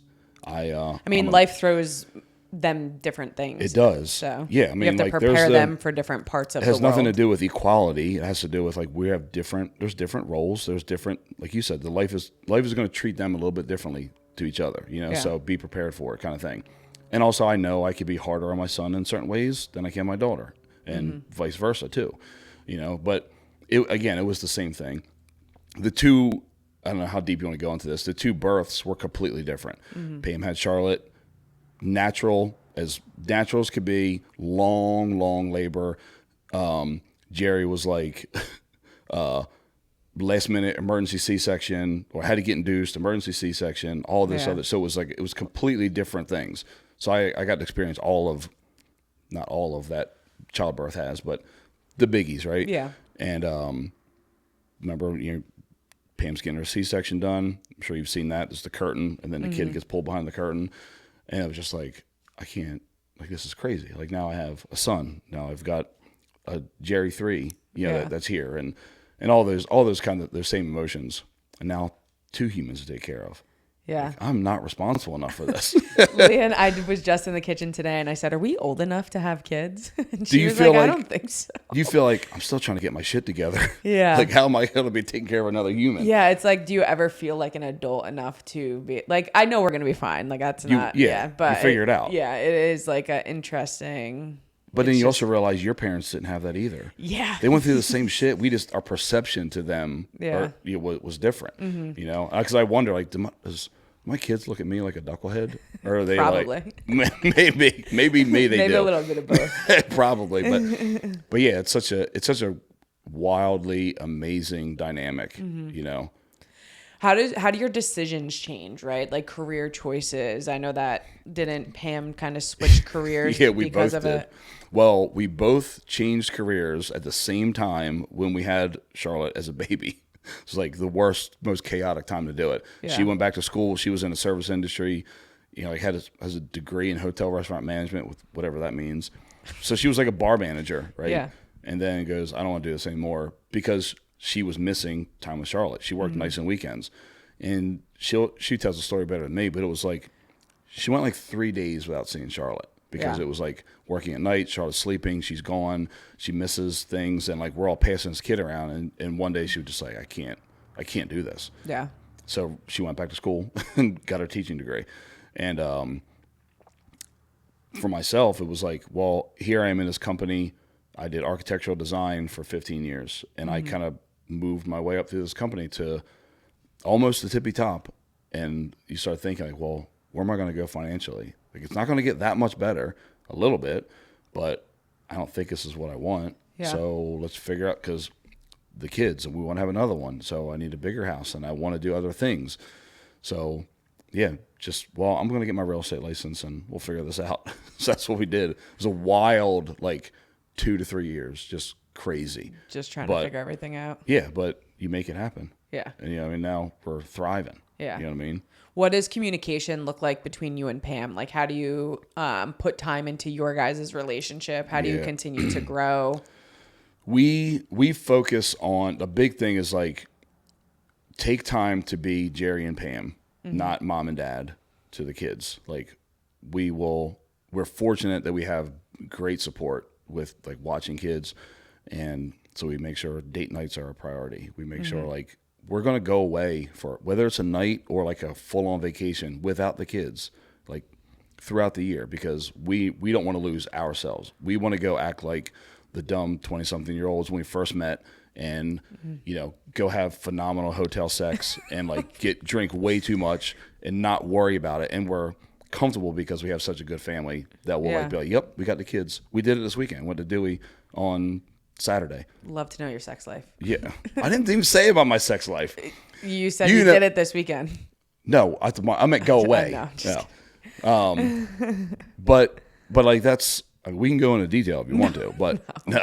S4: I mean,
S3: life throws them different things.
S4: It does.
S3: So
S4: yeah, I mean,
S3: you have to
S4: like,
S3: prepare them for different parts of the world.
S4: It has nothing to do with equality. It has to do with like there's different roles. There's different, like you said, life is going to treat them a little bit differently to each other, you know, so be prepared for it kind of thing. And also I know I could be harder on my son in certain ways than I can my daughter and vice versa too, you know, but it was the same thing. The two, I don't know how deep you want to go into this. The two births were completely different. Pam had Charlotte natural as could be, long labor. Jeri was like, last minute emergency C-section, or had to get induced, emergency C-section, all this other. So it was completely different things. So I got to experience not all of that childbirth has, but the biggies, right? Yeah. And remember, Pam's getting her C-section done. I'm sure you've seen that. There's the curtain, and then the kid gets pulled behind the curtain. And it was just like, I can't, like, this is crazy. Like, now I have a son. Now I've got a Jeri 3, that's here. And all those kind of those same emotions, and now 2 humans to take care of. Yeah, like, I'm not responsible enough for this.
S3: Leanne, I was just in the kitchen today, and I said, "Are we old enough to have kids?" And she was like, "I don't think so."
S4: Do you feel like I'm still trying to get my shit together?
S3: Yeah.
S4: Like, how am I going to be taking care of another human?
S3: Yeah, it's like, do you ever feel like an adult enough to be like? I know we're gonna be fine. Like that's not. Yeah, but
S4: you figure it out.
S3: Yeah, it is like an interesting.
S4: But then you also realize your parents didn't have that either.
S3: Yeah.
S4: They went through the same shit. Our perception to them was different, you know? Because I wonder, like, do my kids look at me like a knucklehead? Or are they
S3: probably.
S4: Like, maybe they
S3: maybe
S4: do.
S3: A little bit of both.
S4: Probably. But yeah, it's such a wildly amazing dynamic, you know?
S3: How do your decisions change, right? Like career choices. I know that didn't Pam kind of switch careers because of it?
S4: Well, we both changed careers at the same time when we had Charlotte as a baby. It was like the worst, most chaotic time to do it. Yeah. She went back to school. She was in the service industry, like has a degree in hotel restaurant management, with whatever that means. So she was like a bar manager, right? Yeah. And then goes, I don't want to do this anymore because she was missing time with Charlotte. She worked nights and weekends. And she tells the story better than me, but it was like she went like 3 days without seeing Charlotte because it was like working at night, Charlotte's sleeping, she's gone, she misses things, and like we're all passing this kid around, and one day she was just like, I can't do this. Yeah. So she went back to school and got her teaching degree. And for myself, it was like, well, here I am in this company. I did architectural design for 15 years, and I kind of moved my way up through this company to almost the tippy top. And you start thinking like, well, where am I going to go financially? Like, it's not going to get that much better, a little bit, but I don't think this is what I want. Yeah. So let's figure out, because the kids, and we want to have another one. So I need a bigger house and I want to do other things. So yeah, I'm going to get my real estate license and we'll figure this out. So that's what we did. It was a wild, like 2 to 3 years, just crazy.
S3: Just trying to figure everything out.
S4: Yeah, but you make it happen.
S3: Yeah.
S4: And I mean, now we're thriving.
S3: Yeah.
S4: You know what I mean?
S3: What does communication look like between you and Pam? Like, how do you put time into your guys' relationship? How do you continue to grow?
S4: We focus on, the big thing is like, take time to be Jeri and Pam, not mom and dad to the kids. Like, we're fortunate that we have great support with like watching kids. And so we make sure date nights are a priority. We make sure like, we're going to go away for, whether it's a night or like a full-on vacation without the kids, like throughout the year, because we don't want to lose ourselves. We want to go act like the dumb 20-something-year-olds when we first met and, go have phenomenal hotel sex and like drink way too much and not worry about it. And we're comfortable because we have such a good family that we'll like be like, yep, we got the kids. We did it this weekend. Went to Dewey on Saturday.
S3: Love to know your sex life.
S4: Yeah. I didn't even say about my sex life.
S3: You said you did it this weekend.
S4: No, I meant go away. No. But like that's, we can go into detail if you want to, but no.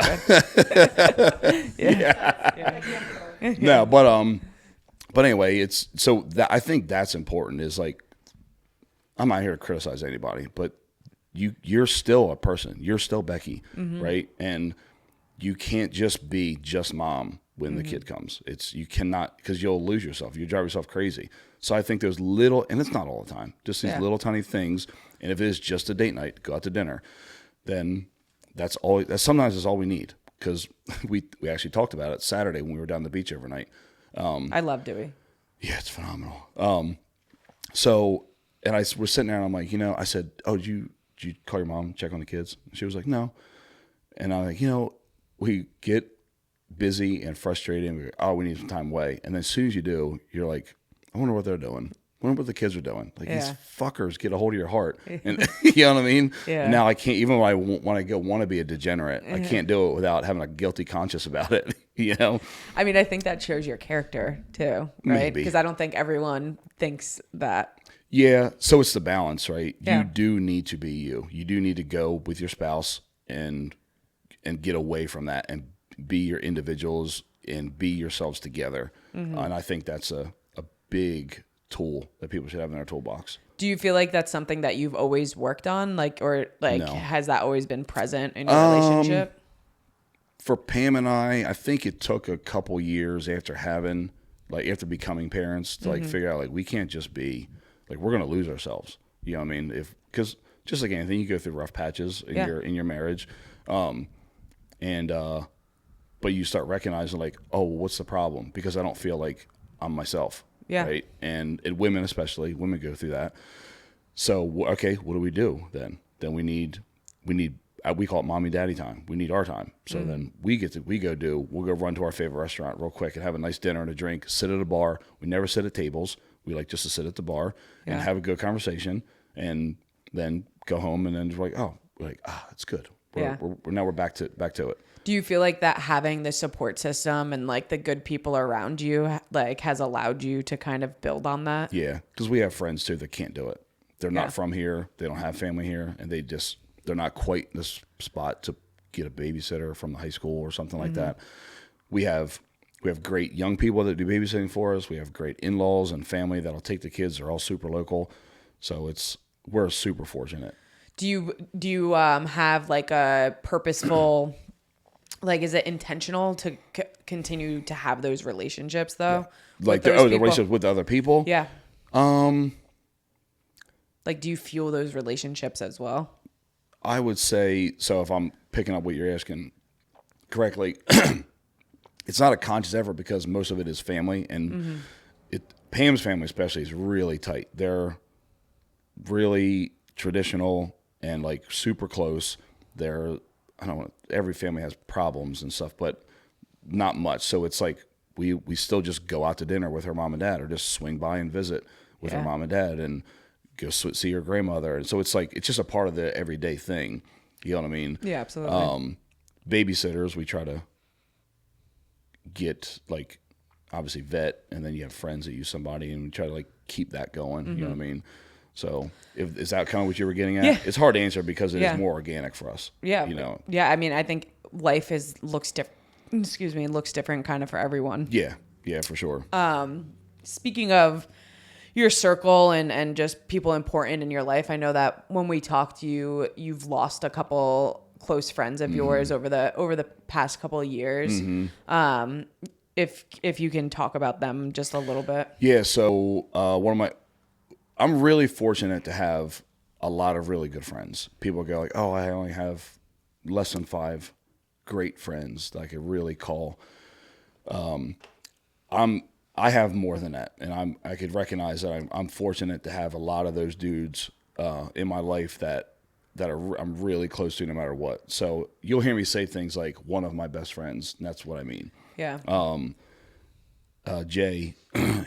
S4: No, but anyway, it's so that I think that's important is like, I'm not here to criticize anybody, but you're still a person. You're still Becky, right? And you can't just be just mom when the kid comes. You cannot, because you'll lose yourself. You drive yourself crazy. So I think there's little, and it's not all the time, just these little tiny things. And if it is just a date night, go out to dinner, then that sometimes is all we need. Because we actually talked about it Saturday when we were down the beach overnight.
S3: I love Dewey. Yeah,
S4: it's phenomenal. So, and I was sitting there and I'm like, I said, oh, did you call your mom, check on the kids? She was like, no. And I'm like, we get busy and frustrated and we need some time away. And then as soon as you do, you're like, I wonder what they're doing. I wonder what the kids are doing. Like these fuckers get a hold of your heart. And you know what I mean? Yeah. And now I can't, even when I want to be a degenerate, I can't do it without having a guilty conscience about it.
S3: I mean, I think that shows your character too, right? Because I don't think everyone thinks that.
S4: Yeah. So it's the balance, right? Yeah. You do need to be you. You do need to go with your spouse and get away from that and be your individuals and be yourselves together. And I think that's a big tool that people should have in their toolbox.
S3: Do you feel like that's something that you've always worked on? No. Has that always been present in your relationship?
S4: For Pam and I think it took a couple years after becoming parents to figure out we can't just be we're going to lose ourselves. You know what I mean? Because just like anything, you go through rough patches in your marriage. But you start recognizing what's the problem? Because I don't feel like I'm myself. Yeah. Right. And women, especially women go through that. So, okay, what do we do then? Then we need, we call it mommy daddy time. We need our time. So then we'll go run to our favorite restaurant real quick and have a nice dinner and a drink, sit at a bar. We never sit at tables. We like just to sit at the bar and have a good conversation and then go home and then it's good. We're back to it.
S3: Do you feel like that having the support system and the good people around you has allowed you to kind of build on that?
S4: Yeah, because we have friends too that can't do it. They're not from here. They don't have family here, and they're not quite in this spot to get a babysitter from the high school or something like that. We have great young people that do babysitting for us. We have great in-laws and family that'll take the kids. They're all super local, so we're super fortunate.
S3: Do you have a purposeful? Is it intentional to continue to have those relationships though?
S4: Yeah. The relationships with other people?
S3: Yeah. Do you fuel those relationships as well?
S4: I would say, so if I'm picking up what you're asking correctly, it's not a conscious effort because most of it is family and Pam's family especially is really tight. They're really traditional and super close. Every family has problems and stuff, but not much. So it's we still just go out to dinner with her mom and dad, or just swing by and visit with her mom and dad, and go see her grandmother. And so it's like, it's just a part of the everyday thing. You know what I mean?
S3: Yeah, absolutely.
S4: Babysitters, we try to get, like, obviously vet, and then you have friends that use somebody, and we try to like keep that going. You know what I mean? So is that kind of what you were getting at?
S3: Yeah.
S4: It's hard to answer because it is more organic for us.
S3: Yeah.
S4: You know?
S3: Yeah. I mean, I think life looks different. Looks different kind of for everyone.
S4: Yeah. Yeah, for sure.
S3: Speaking of your circle and just people important in your life, I know that when we talked to you, you've lost a couple close friends of yours over the past couple of years. If you can talk about them just a little bit.
S4: Yeah. So I'm really fortunate to have a lot of really good friends. People go like, oh, I only have less than 5 great friends that I could really call. I have more than that, and I could recognize that I'm fortunate to have a lot of those dudes in my life that I'm really close to no matter what. So you'll hear me say things like one of my best friends, and that's what I mean.
S3: Yeah.
S4: Jay,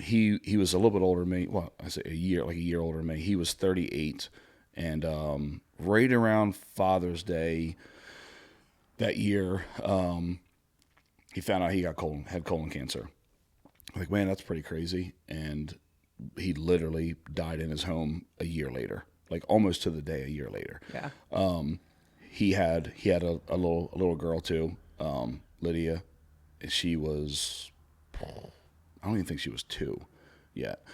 S4: he was a little bit older than me. Well, I say a year older than me. He was 38, and right around Father's Day that year, he found out he had colon cancer. I'm like, man, that's pretty crazy. And he literally died in his home a year later, like almost to the day a year later.
S3: Yeah.
S4: He had a little girl too, Lydia. She was, I don't even think she was 2 yet.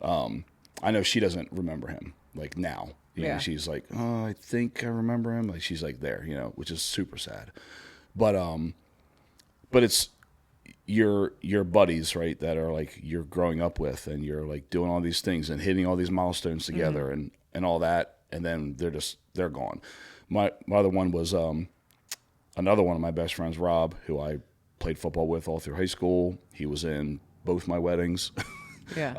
S4: I know she doesn't remember him like now. You know, she's like, oh, I think I remember him. Like, she's like there, you know, which is super sad. But it's your buddies, right, that are like you're growing up with, and you're like doing all these things and hitting all these milestones together and all that, and then they're gone. My other one was another one of my best friends, Rob, who I played football with all through high school. He was in both my weddings.
S3: Yeah.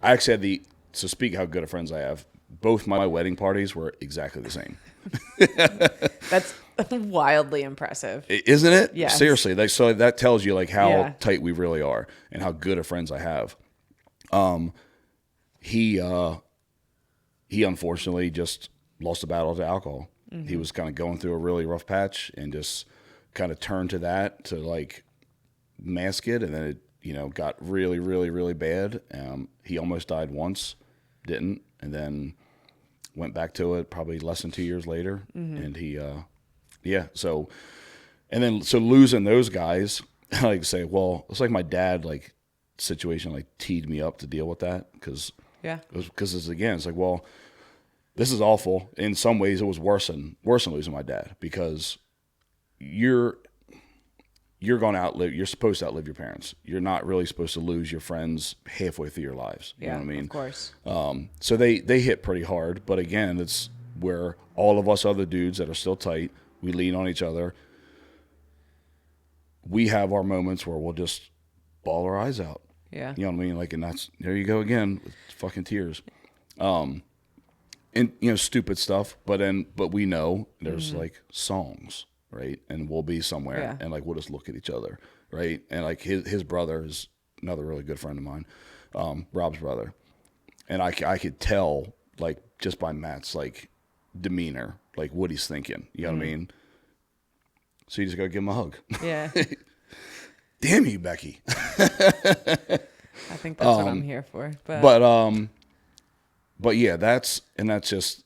S4: I actually had so speak how good of friends I have. Both my wedding parties were exactly the same.
S3: That's wildly impressive.
S4: Isn't it?
S3: Yeah.
S4: Seriously. So that tells you like how tight we really are and how good of friends I have. He unfortunately just lost a battle to alcohol. He was kind of going through a really rough patch and just kind of turned to that to like mask it. And then it, you know, got really, really, really bad. He almost died once, didn't. And then went back to it probably less than 2 years later. And he, so losing those guys, I like to say, well, it's like my dad, like, situation, like, teed me up to deal with that. Because it's like, well, this is awful. In some ways, it was worse than losing my dad, because you're supposed to outlive your parents. You're not really supposed to lose your friends halfway through your lives. You know what I mean?
S3: Of course.
S4: So they hit pretty hard, but again, it's where all of us other dudes that are still tight, we lean on each other. We have our moments where we'll just bawl our eyes out.
S3: Yeah.
S4: You know what I mean? Like, and that's, there you go again with fucking tears. And, you know, stupid stuff, but we know there's like songs, right? And we'll be somewhere and like, we'll just look at each other, right? And like his brother is another really good friend of mine, Rob's brother. And I could tell, like, just by Matt's like demeanor, like what he's thinking, you know what I mean? So you just gotta give him a hug. Yeah. Damn you, Becky.
S3: I think that's what I'm here for.
S4: But yeah, that's just,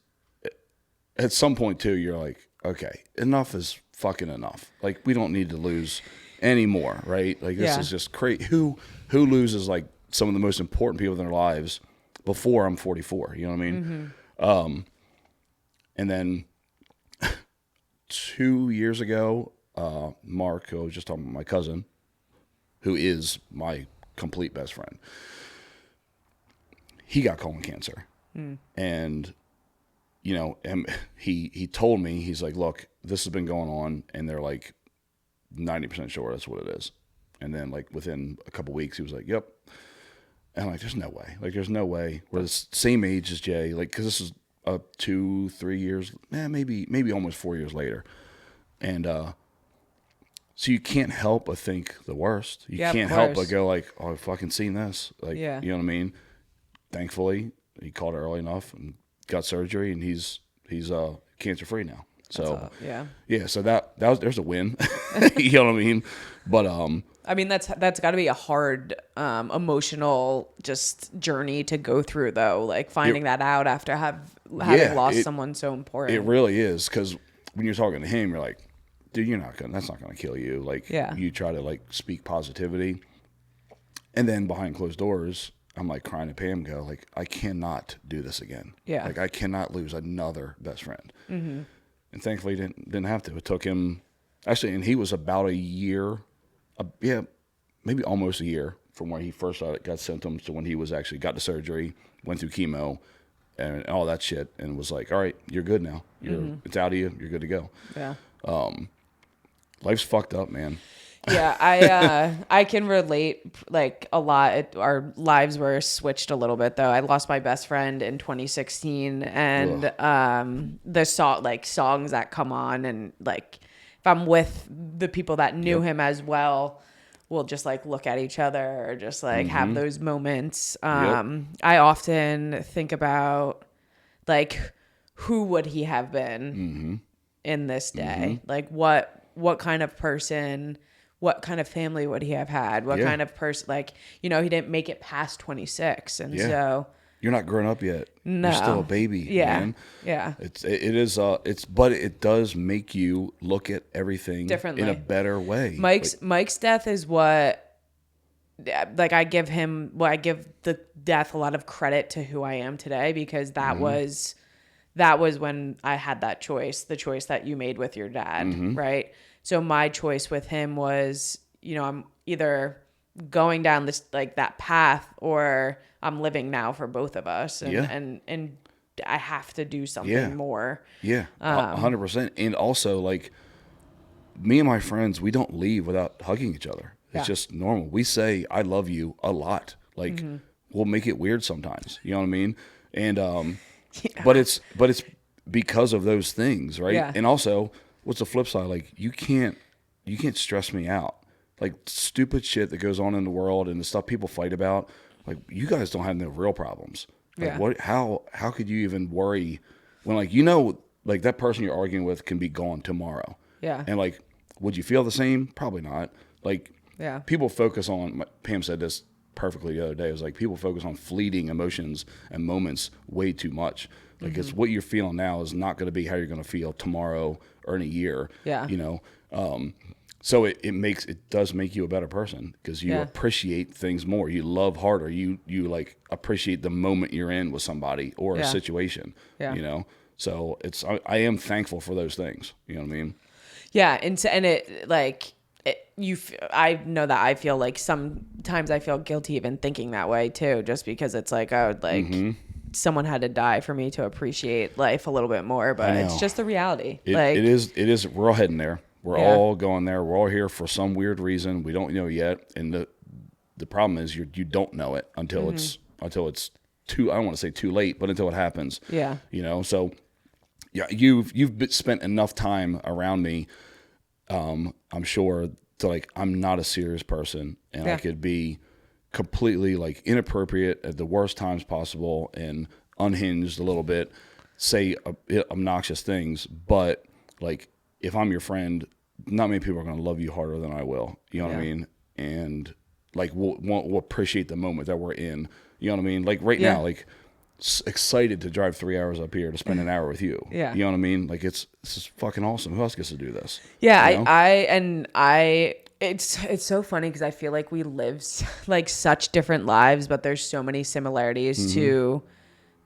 S4: at some point too, you're like, okay, enough is fucking enough. Like, we don't need to lose anymore, right? Like, this is just crazy. Who loses like some of the most important people in their lives before I'm 44? You know what I mean? And then 2 years ago, Mark, who I was just talking about, my cousin, who is my complete best friend, he got colon cancer. And, you know, he told me, he's like, look, this has been going on, and they're like 90% sure that's what it is. And then, like, within a couple weeks, he was like, yep. And I'm like, there's no way. Like, there's no way. We're the same age as Jay. Like, because this is 2-3 years, maybe almost 4 years later. And So you can't help but think the worst. You can't help but go like, oh, I've fucking seen this. Like, you know what I mean? Thankfully, he caught it early enough and got surgery, and he's cancer free now. So so there's a win. You know what I mean? But
S3: I mean, that's got to be a hard emotional just journey to go through, though. Like finding that out after having lost someone so important.
S4: It really is, because when you're talking to him, you're like, dude, that's not gonna kill you. Like, you try to like speak positivity, and then behind closed doors, I'm like crying to Pam, go like, I cannot do this again. Yeah, like I cannot lose another best friend. Mm-hmm. And thankfully, didn't have to. It took him actually, and he was about a year, maybe almost a year from where he first got symptoms to when he was actually got the surgery, went through chemo, and all that shit, and was like, all right, you're good now. It's out of you. You're good to go. Yeah. Life's fucked up, man.
S3: Yeah, I can relate like a lot. Our lives were switched a little bit, though. I lost my best friend in 2016, and the songs that come on, and like if I'm with the people that knew him as well, we'll just like look at each other or just like have those moments. I often think about like who would he have been in this day? Like what kind of person, what kind of family would he have had? What kind of person, like, he didn't make it past 26. And so
S4: you're not grown up yet. No. You're still a baby, man.
S3: Yeah.
S4: But it does make you look at everything differently, in a better way.
S3: Mike's death is what, like, I give the death a lot of credit to who I am today, because that was when I had that choice, the choice that you made with your dad, right? So my choice with him was, I'm either going down this, like, that path, or I'm living now for both of us. And I have to do something more. Yeah.
S4: 100%. And also, like, me and my friends, we don't leave without hugging each other. It's just normal. We say, I love you a lot. Like, we'll make it weird sometimes. You know what I mean? And, but it's because of those things, right? Yeah. And also, what's the flip side? Like, you can't stress me out. Like, stupid shit that goes on in the world and the stuff people fight about. Like, you guys don't have no real problems. Like, how could you even worry when, like, like, that person you're arguing with can be gone tomorrow. Yeah. And, like, would you feel the same? Probably not. Like, people focus on, Pam said this perfectly the other day. It was like, people focus on fleeting emotions and moments way too much. Like, it's what you're feeling now is not going to be how you're going to feel tomorrow or in a year. Yeah. So it does make you a better person, because you appreciate things more. You love harder. You like appreciate the moment you're in with somebody or a situation. Yeah. So I am thankful for those things. You know what I mean?
S3: Yeah, and it like. I know that I feel like sometimes I feel guilty even thinking that way too, just because it's like, someone had to die for me to appreciate life a little bit more, but it's just the reality.
S4: It is. We're all heading there. We're all going there. We're all here for some weird reason. We don't know yet. And the problem is you don't know it until it's too, I don't want to say too late, but until it happens. Yeah. So you've spent enough time around me, I'm sure, to like, I'm not a serious person, and I could be completely like inappropriate at the worst times possible and unhinged a little bit, say obnoxious things, but like, if I'm your friend, not many people are going to love you harder than I will. You know what I mean? And like, we'll appreciate the moment that we're in. You know what I mean? Like right now, like, excited to drive 3 hours up here to spend an hour with you. Yeah. You know what I mean? Like, it's just fucking awesome. Who else gets to do this?
S3: Yeah. It's so funny, because I feel like we live like such different lives, but there's so many similarities to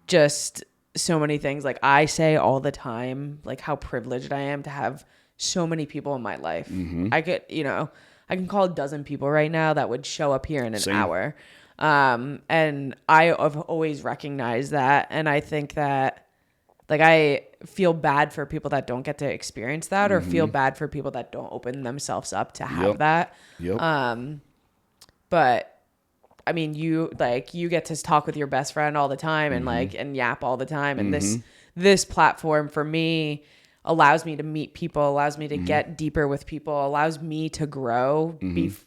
S3: just so many things. Like, I say all the time, like, how privileged I am to have so many people in my life. I can call a dozen people right now that would show up here in an hour. And I have always recognized that. And I think that, like, I feel bad for people that don't get to experience that, or feel bad for people that don't open themselves up to have that. Yep. But I mean, you get to talk with your best friend all the time and like, and yap all the time. And this platform for me, allows me to meet people, allows me to get deeper with people, allows me to grow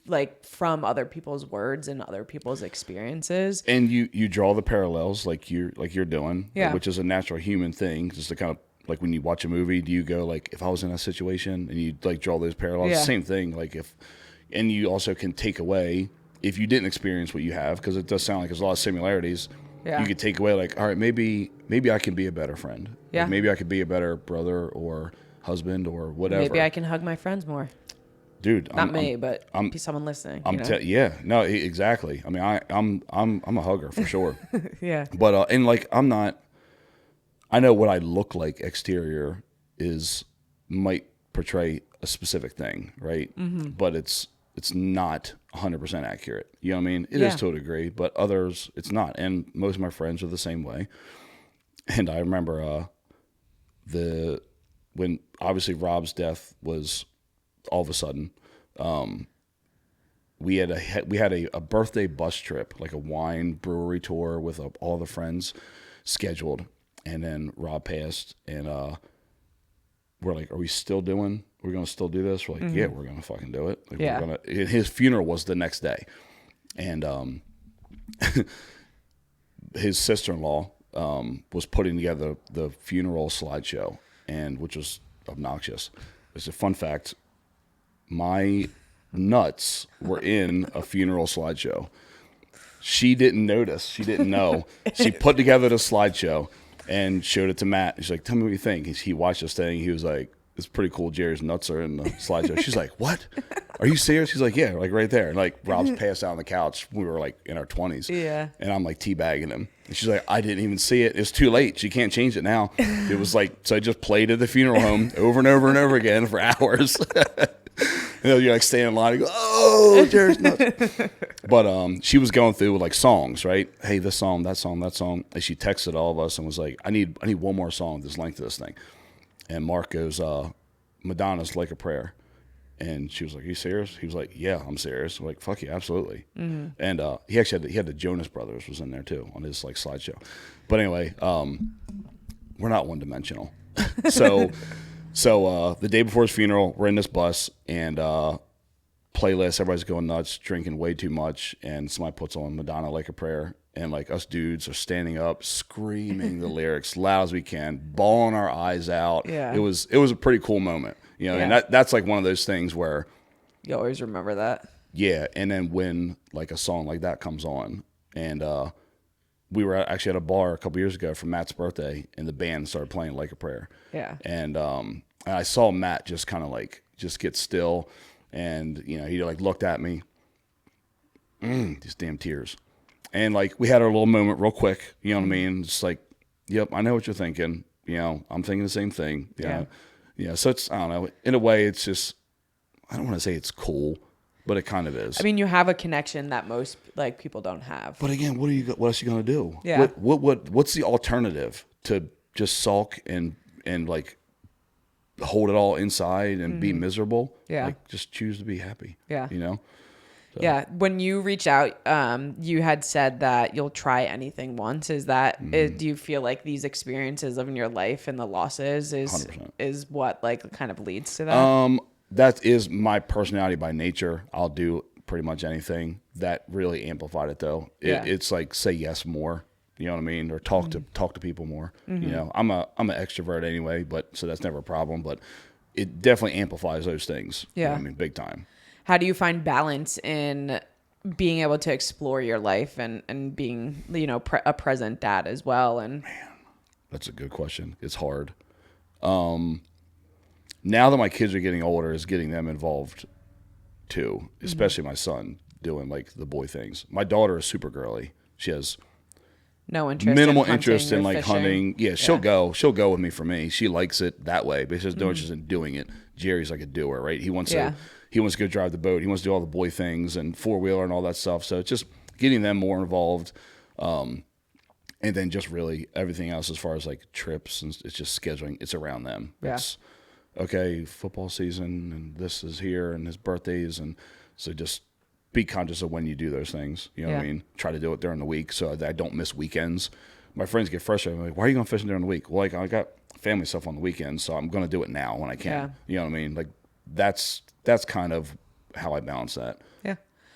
S3: like from other people's words and other people's experiences.
S4: And you draw the parallels like you're doing,
S3: Yeah.
S4: which is a natural human thing, just to kind of like when you watch a movie, do you go like, if I was in that situation, and you like draw those parallels?
S3: Yeah.
S4: Same thing. Like and you also can take away, if you didn't experience what you have, because it does sound like there's a lot of similarities.
S3: Yeah.
S4: You could take away like, all right, maybe I can be a better friend.
S3: Yeah.
S4: Like maybe I could be a better brother or husband or whatever.
S3: Maybe I can hug my friends more.
S4: Dude,
S3: Not me, but someone listening.
S4: Yeah, no, exactly. I mean, I'm a hugger for sure.
S3: Yeah.
S4: But and like I know what I look like exterior might portray a specific thing, right? Mm-hmm. But it's not 100% accurate. You know what I mean? It is to a degree, but others it's not. And most of my friends are the same way. And I remember when obviously Rob's death was all of a sudden, we had a birthday bus trip, like a wine brewery tour with all the friends scheduled, and then Rob passed, and we're like, we're going to still do this? We're like, yeah, we're going to fucking do it. Like,
S3: Yeah.
S4: His funeral was the next day, and his sister-in-law was putting together the funeral slideshow, and which was obnoxious. It's a fun fact. My nuts were in a funeral slideshow. She didn't notice. She didn't know. She put together the slideshow and showed it to Matt. She's like, tell me what you think. He watched this thing. He was like, it's pretty cool. Jeri's nuts are in the slideshow. She's like, what? Are you serious? He's like, yeah, like right there. And like Rob's passed out on the couch. We were like in our 20s.
S3: Yeah.
S4: And I'm like teabagging him. And she's like, I didn't even see it. It's too late. She can't change it now. It was like, so I just played at the funeral home over and over and over again for hours. And you're like staying in line and go, oh, Jeri's nuts. But she was going through with like songs, right? Hey, this song, that song, that song. And she texted all of us and was like, I need one more song this length of this thing. And Mark goes, Madonna's Like a Prayer. And she was like, are you serious? He was like, yeah, I'm serious. I'm like, fuck yeah, absolutely. Mm-hmm. And he actually had the Jonas Brothers was in there too on his like slideshow. But anyway, we're not one dimensional. So the day before his funeral, we're in this bus and playlist, everybody's going nuts, drinking way too much, and somebody puts on Madonna Like a Prayer, and like us dudes are standing up, screaming the lyrics loud as we can, bawling our eyes out.
S3: Yeah.
S4: It was a pretty cool moment, you know. Yeah. And that's like one of those things where
S3: you always remember that.
S4: Yeah, and then when like a song like that comes on, and we were actually at a bar a couple years ago for Matt's birthday, and the band started playing Like a Prayer. Yeah, and I saw Matt just kind of like just get still, and you know he like looked at me, these damn tears, and like we had our little moment real quick, you know what I mean? Just like, yep, I know what you're thinking. You know, I'm thinking the same thing. Yeah. So it's, I don't know. In a way, it's just, I don't want to say it's cool, but it kind of is.
S3: I mean, you have a connection that most like people don't have.
S4: But again, what else are you gonna do?
S3: Yeah.
S4: What's the alternative to just sulk and like hold it all inside and be miserable?
S3: Yeah.
S4: Like just choose to be happy.
S3: Yeah.
S4: You know. So.
S3: Yeah. When you reach out, you had said that you'll try anything once. Is that, do you feel like these experiences of in your life and the losses is what like kind of leads to that?
S4: That is my personality by nature. I'll do pretty much anything. That really amplified it though. It's like say yes more. You know what I mean? Or talk to people more. Mm-hmm. You know, I'm an extrovert anyway, but so that's never a problem. But it definitely amplifies those things.
S3: Yeah.
S4: You know what I mean, big time.
S3: How do you find balance in being able to explore your life and being, you know, a present dad as well? And
S4: man, that's a good question. It's hard. Now that my kids are getting older, is getting them involved too, especially my son doing like the boy things. My daughter is super girly. She has minimal interest in like hunting. Yeah, she'll go with me for me. She likes it that way, but she has no interest in doing it. Jeri's like a doer, right? He wants to go drive the boat. He wants to do all the boy things and four-wheeler and all that stuff. So it's just getting them more involved. And then just really everything else as far as like trips and it's just scheduling. It's around them.
S3: Yeah.
S4: It's okay, football season and this is here and his birthdays. And so just be conscious of when you do those things. You know what I mean? Try to do it during the week so that I don't miss weekends. My friends get frustrated. I'm like, why are you going fishing during the week? Well, like I got family stuff on the weekends, so I'm going to do it now when I can.
S3: Yeah.
S4: You know what I mean? Like that's kind of how I balance that.
S3: Yeah.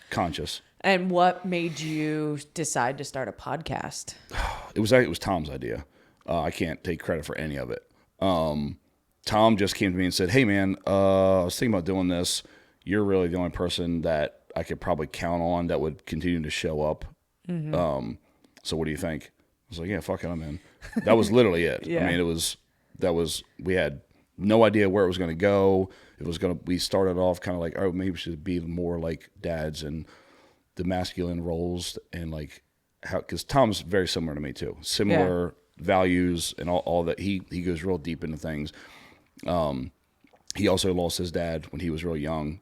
S4: Conscious.
S3: And what made you decide to start a podcast?
S4: It was Tom's idea. I can't take credit for any of it. Tom just came to me and said, "Hey man, I was thinking about doing this. You're really the only person that I could probably count on that would continue to show up. So what do you think?" I was like, "Yeah, fuck it, I'm in." That was literally it.
S3: Yeah.
S4: I mean, we had no idea where it was going to go. We started off kind of like, oh, maybe we should be more like dads and the masculine roles, and like how, because Tom's very similar to me too, similar values and all that. He goes real deep into things. He also lost his dad when he was real young.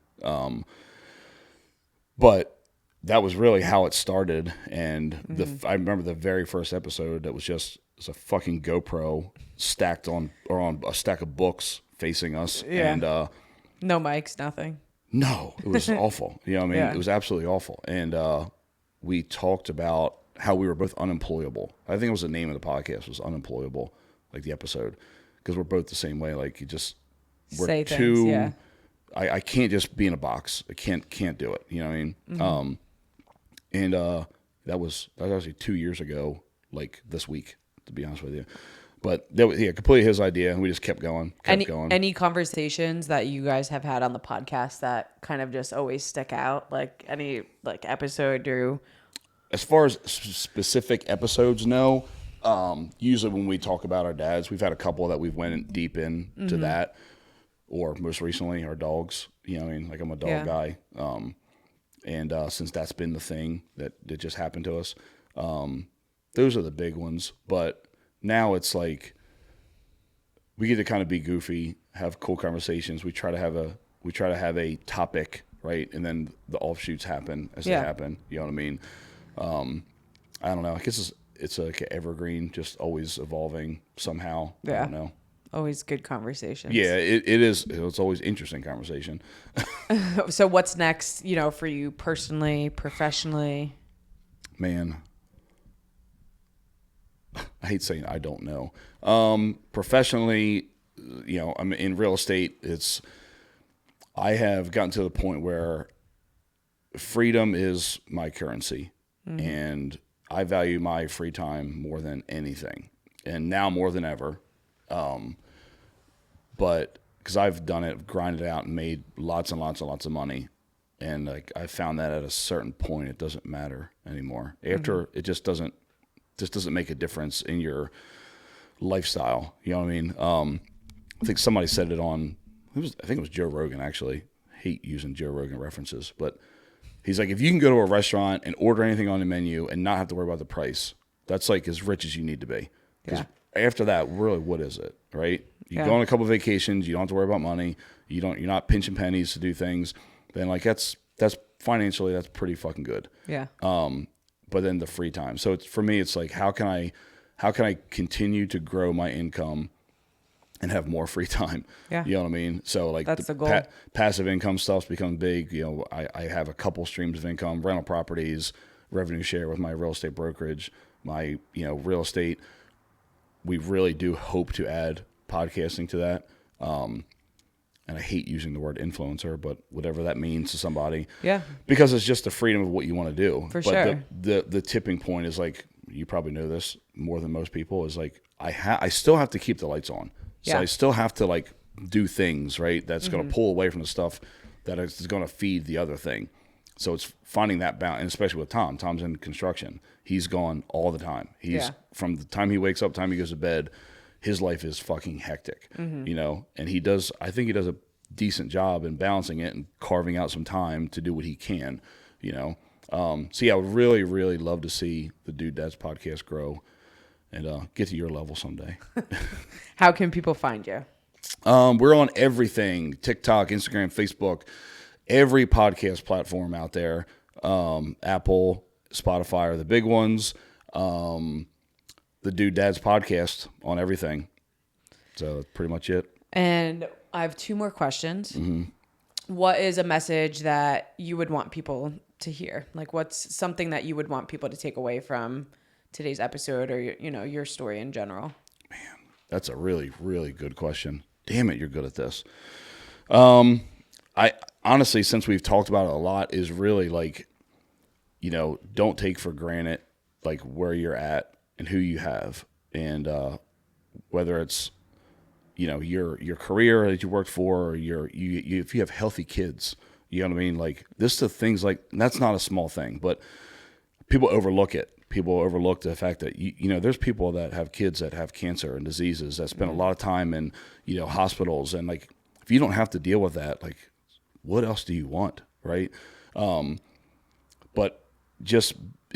S4: But that was really how it started. And I remember the very first episode that was a fucking GoPro stacked on a stack of books facing us.
S3: Yeah.
S4: And,
S3: No mics, nothing.
S4: no, it was awful. You know what I mean?
S3: Yeah.
S4: It was absolutely awful. And, we talked about how we were both unemployable. I think it was the name of the podcast was Unemployable, like the episode, because we're both the same way. Like we're
S3: Say
S4: too,
S3: things, yeah.
S4: I can't just be in a box. I can't do it. You know what I mean? And that was actually 2 years ago, like this week, to be honest with you. But that was completely his idea, and we just kept going.
S3: Any conversations that you guys have had on the podcast that kind of just always stick out? Like any like episode or
S4: As far as specific episodes, no. Usually when we talk about our dads, we've had a couple that we've went deep into that, or most recently our dogs. You know what I mean? Like I'm a dog guy. And since that's been the thing that just happened to us, those are the big ones. But now it's like we get to kind of be goofy, have cool conversations. We try to have a topic, right? And then the offshoots happen as they happen. You know what I mean? I don't know. I guess it's like an evergreen, just always evolving somehow.
S3: Yeah.
S4: I don't know.
S3: always good conversations?
S4: Yeah, it is. It's always interesting conversation.
S3: So what's next, for you personally, professionally?
S4: Man, I hate saying I don't know. Professionally, I'm in real estate. I have gotten to the point where freedom is my currency, and I value my free time more than anything, and now more than ever. But because I've done it, grinded out, and made lots and lots and lots of money, and I found that at a certain point, it doesn't matter anymore. After it just doesn't make a difference in your lifestyle. You know what I mean? I think somebody said it on. I think it was Joe Rogan, actually. I hate using Joe Rogan references, but he's like, if you can go to a restaurant and order anything on the menu and not have to worry about the price, that's like as rich as you need to be. Because after that, really, what is it, right? You go on a couple of vacations, you don't have to worry about money. You're not pinching pennies to do things. Then that's financially, that's pretty fucking good.
S3: Yeah.
S4: But then the free time. So for me, it's like, how can I continue to grow my income and have more free time?
S3: Yeah.
S4: You know what I mean? So like
S3: that's the goal.
S4: Passive income stuff's become big. I have a couple streams of income, rental properties, revenue share with my real estate brokerage, my, real estate. We really do hope to add podcasting to that. And I hate using the word influencer, but whatever that means to somebody.
S3: Yeah.
S4: Because it's just the freedom of what you want to do.
S3: For
S4: but
S3: sure.
S4: The tipping point is like, you probably know this more than most people, is like, I still have to keep the lights on. So I still have to like do things, right? That's going to pull away from the stuff that is going to feed the other thing. So it's finding that balance, and especially with Tom. Tom's in construction. He's gone all the time. From the time he wakes up, time he goes to bed, his life is fucking hectic, and I think he does a decent job in balancing it and carving out some time to do what he can, So I would really, really love to see the Dude Dads podcast grow and get to your level someday.
S3: How can people find you?
S4: We're on everything: TikTok, Instagram, Facebook, every podcast platform out there. Apple, Spotify are the big ones. The Dude Dads podcast on everything. So that's pretty much it.
S3: And I have two more questions. What is a message that you would want people to hear? Like, what's something that you would want people to take away from today's episode, or your story in general?
S4: That's a really, really good question. Damn it, you're good at this. I honestly, since we've talked about it a lot, is really like, don't take for granted like where you're at and who you have, and whether it's your career that you worked for, or if you have healthy kids, you know what I mean. Like this, the things like that's not a small thing, but people overlook it. People overlook the fact that there's people that have kids that have cancer and diseases that spend a lot of time in hospitals, and like if you don't have to deal with that, like what else do you want, right? But just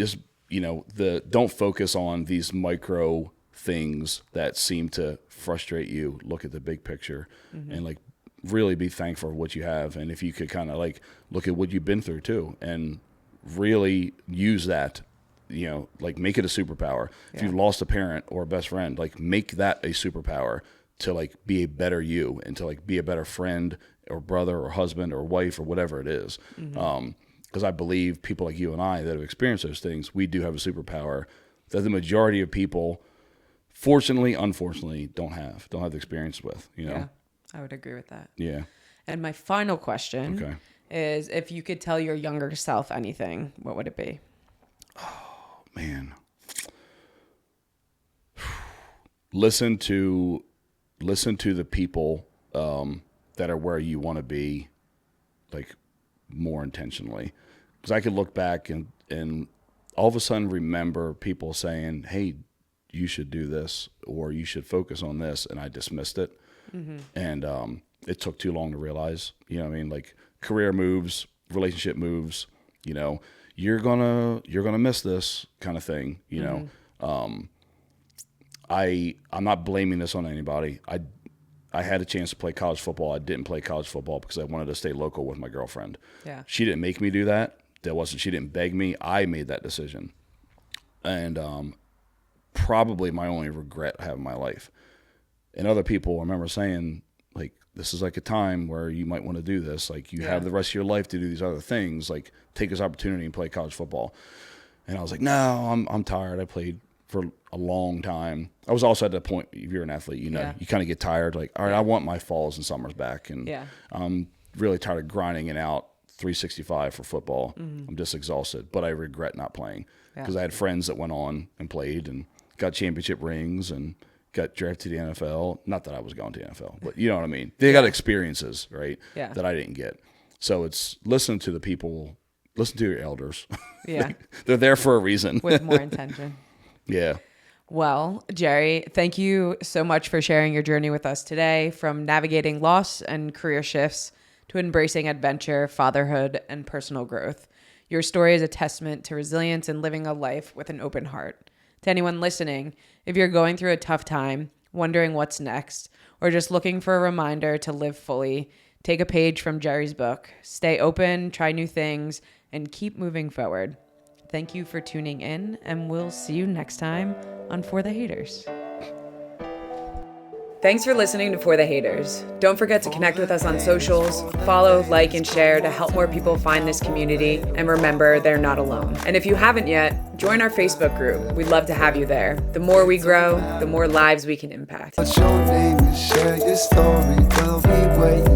S4: don't focus on these micro things that seem to frustrate you. Look at the big picture and like really be thankful for what you have, and if you could kind of like look at what you've been through too, and really use that. Like make it a superpower. If you've lost a parent or a best friend, like make that a superpower to like be a better you, and to like be a better friend or brother or husband or wife or whatever it is. Because I believe people like you and I that have experienced those things, we do have a superpower that the majority of people, fortunately, unfortunately, don't have the experience with.
S3: Yeah, I would agree with that.
S4: Yeah.
S3: And my final question is, if you could tell your younger self anything, what would it be?
S4: Man, listen to the people that are where you want to be, like more intentionally. Because I could look back and all of a sudden remember people saying, "Hey, you should do this," or "You should focus on this," and I dismissed it. And it took too long to realize. You know what I mean? Like career moves, relationship moves. You're gonna miss this kind of thing, I'm not blaming this on anybody. I had a chance to play college football. I didn't play college football because I wanted to stay local with my girlfriend.
S3: Yeah.
S4: She didn't make me do that. She didn't beg me. I made that decision. And probably my only regret I have in my life. And other people, I remember saying, like, this is like a time where you might want to do this. Like, you have the rest of your life to do these other things. Like, take this opportunity and play college football. And I was like, no, I'm tired. I played for a long time. I was also at the point, if you're an athlete, you kind of get tired. Like, all right, I want my falls and summers back. And I'm really tired of grinding it out 365 for football. I'm just exhausted. But I regret not playing because I had friends that went on and played and got championship rings and got drafted to the NFL. Not that I was going to the NFL, but you know what I mean? They got experiences, right? Yeah. That I didn't get. So it's listen to the people, listen to your elders. Yeah. They're there for a reason.
S3: With more intention.
S4: Yeah.
S3: Well, Jeri, thank you so much for sharing your journey with us today, from navigating loss and career shifts to embracing adventure, fatherhood, and personal growth. Your story is a testament to resilience and living a life with an open heart. To anyone listening, if you're going through a tough time, wondering what's next, or just looking for a reminder to live fully, take a page from Jeri's book. Stay open, try new things, and keep moving forward. Thank you for tuning in, and we'll see you next time on For the Haters. Thanks for listening to For the Haters. Don't forget to connect with us on socials, follow, like, and share to help more people find this community, and remember, they're not alone. And if you haven't yet, join our Facebook group. We'd love to have you there. The more we grow, the more lives we can impact.
S2: What's your name and share your story? We'll be waiting.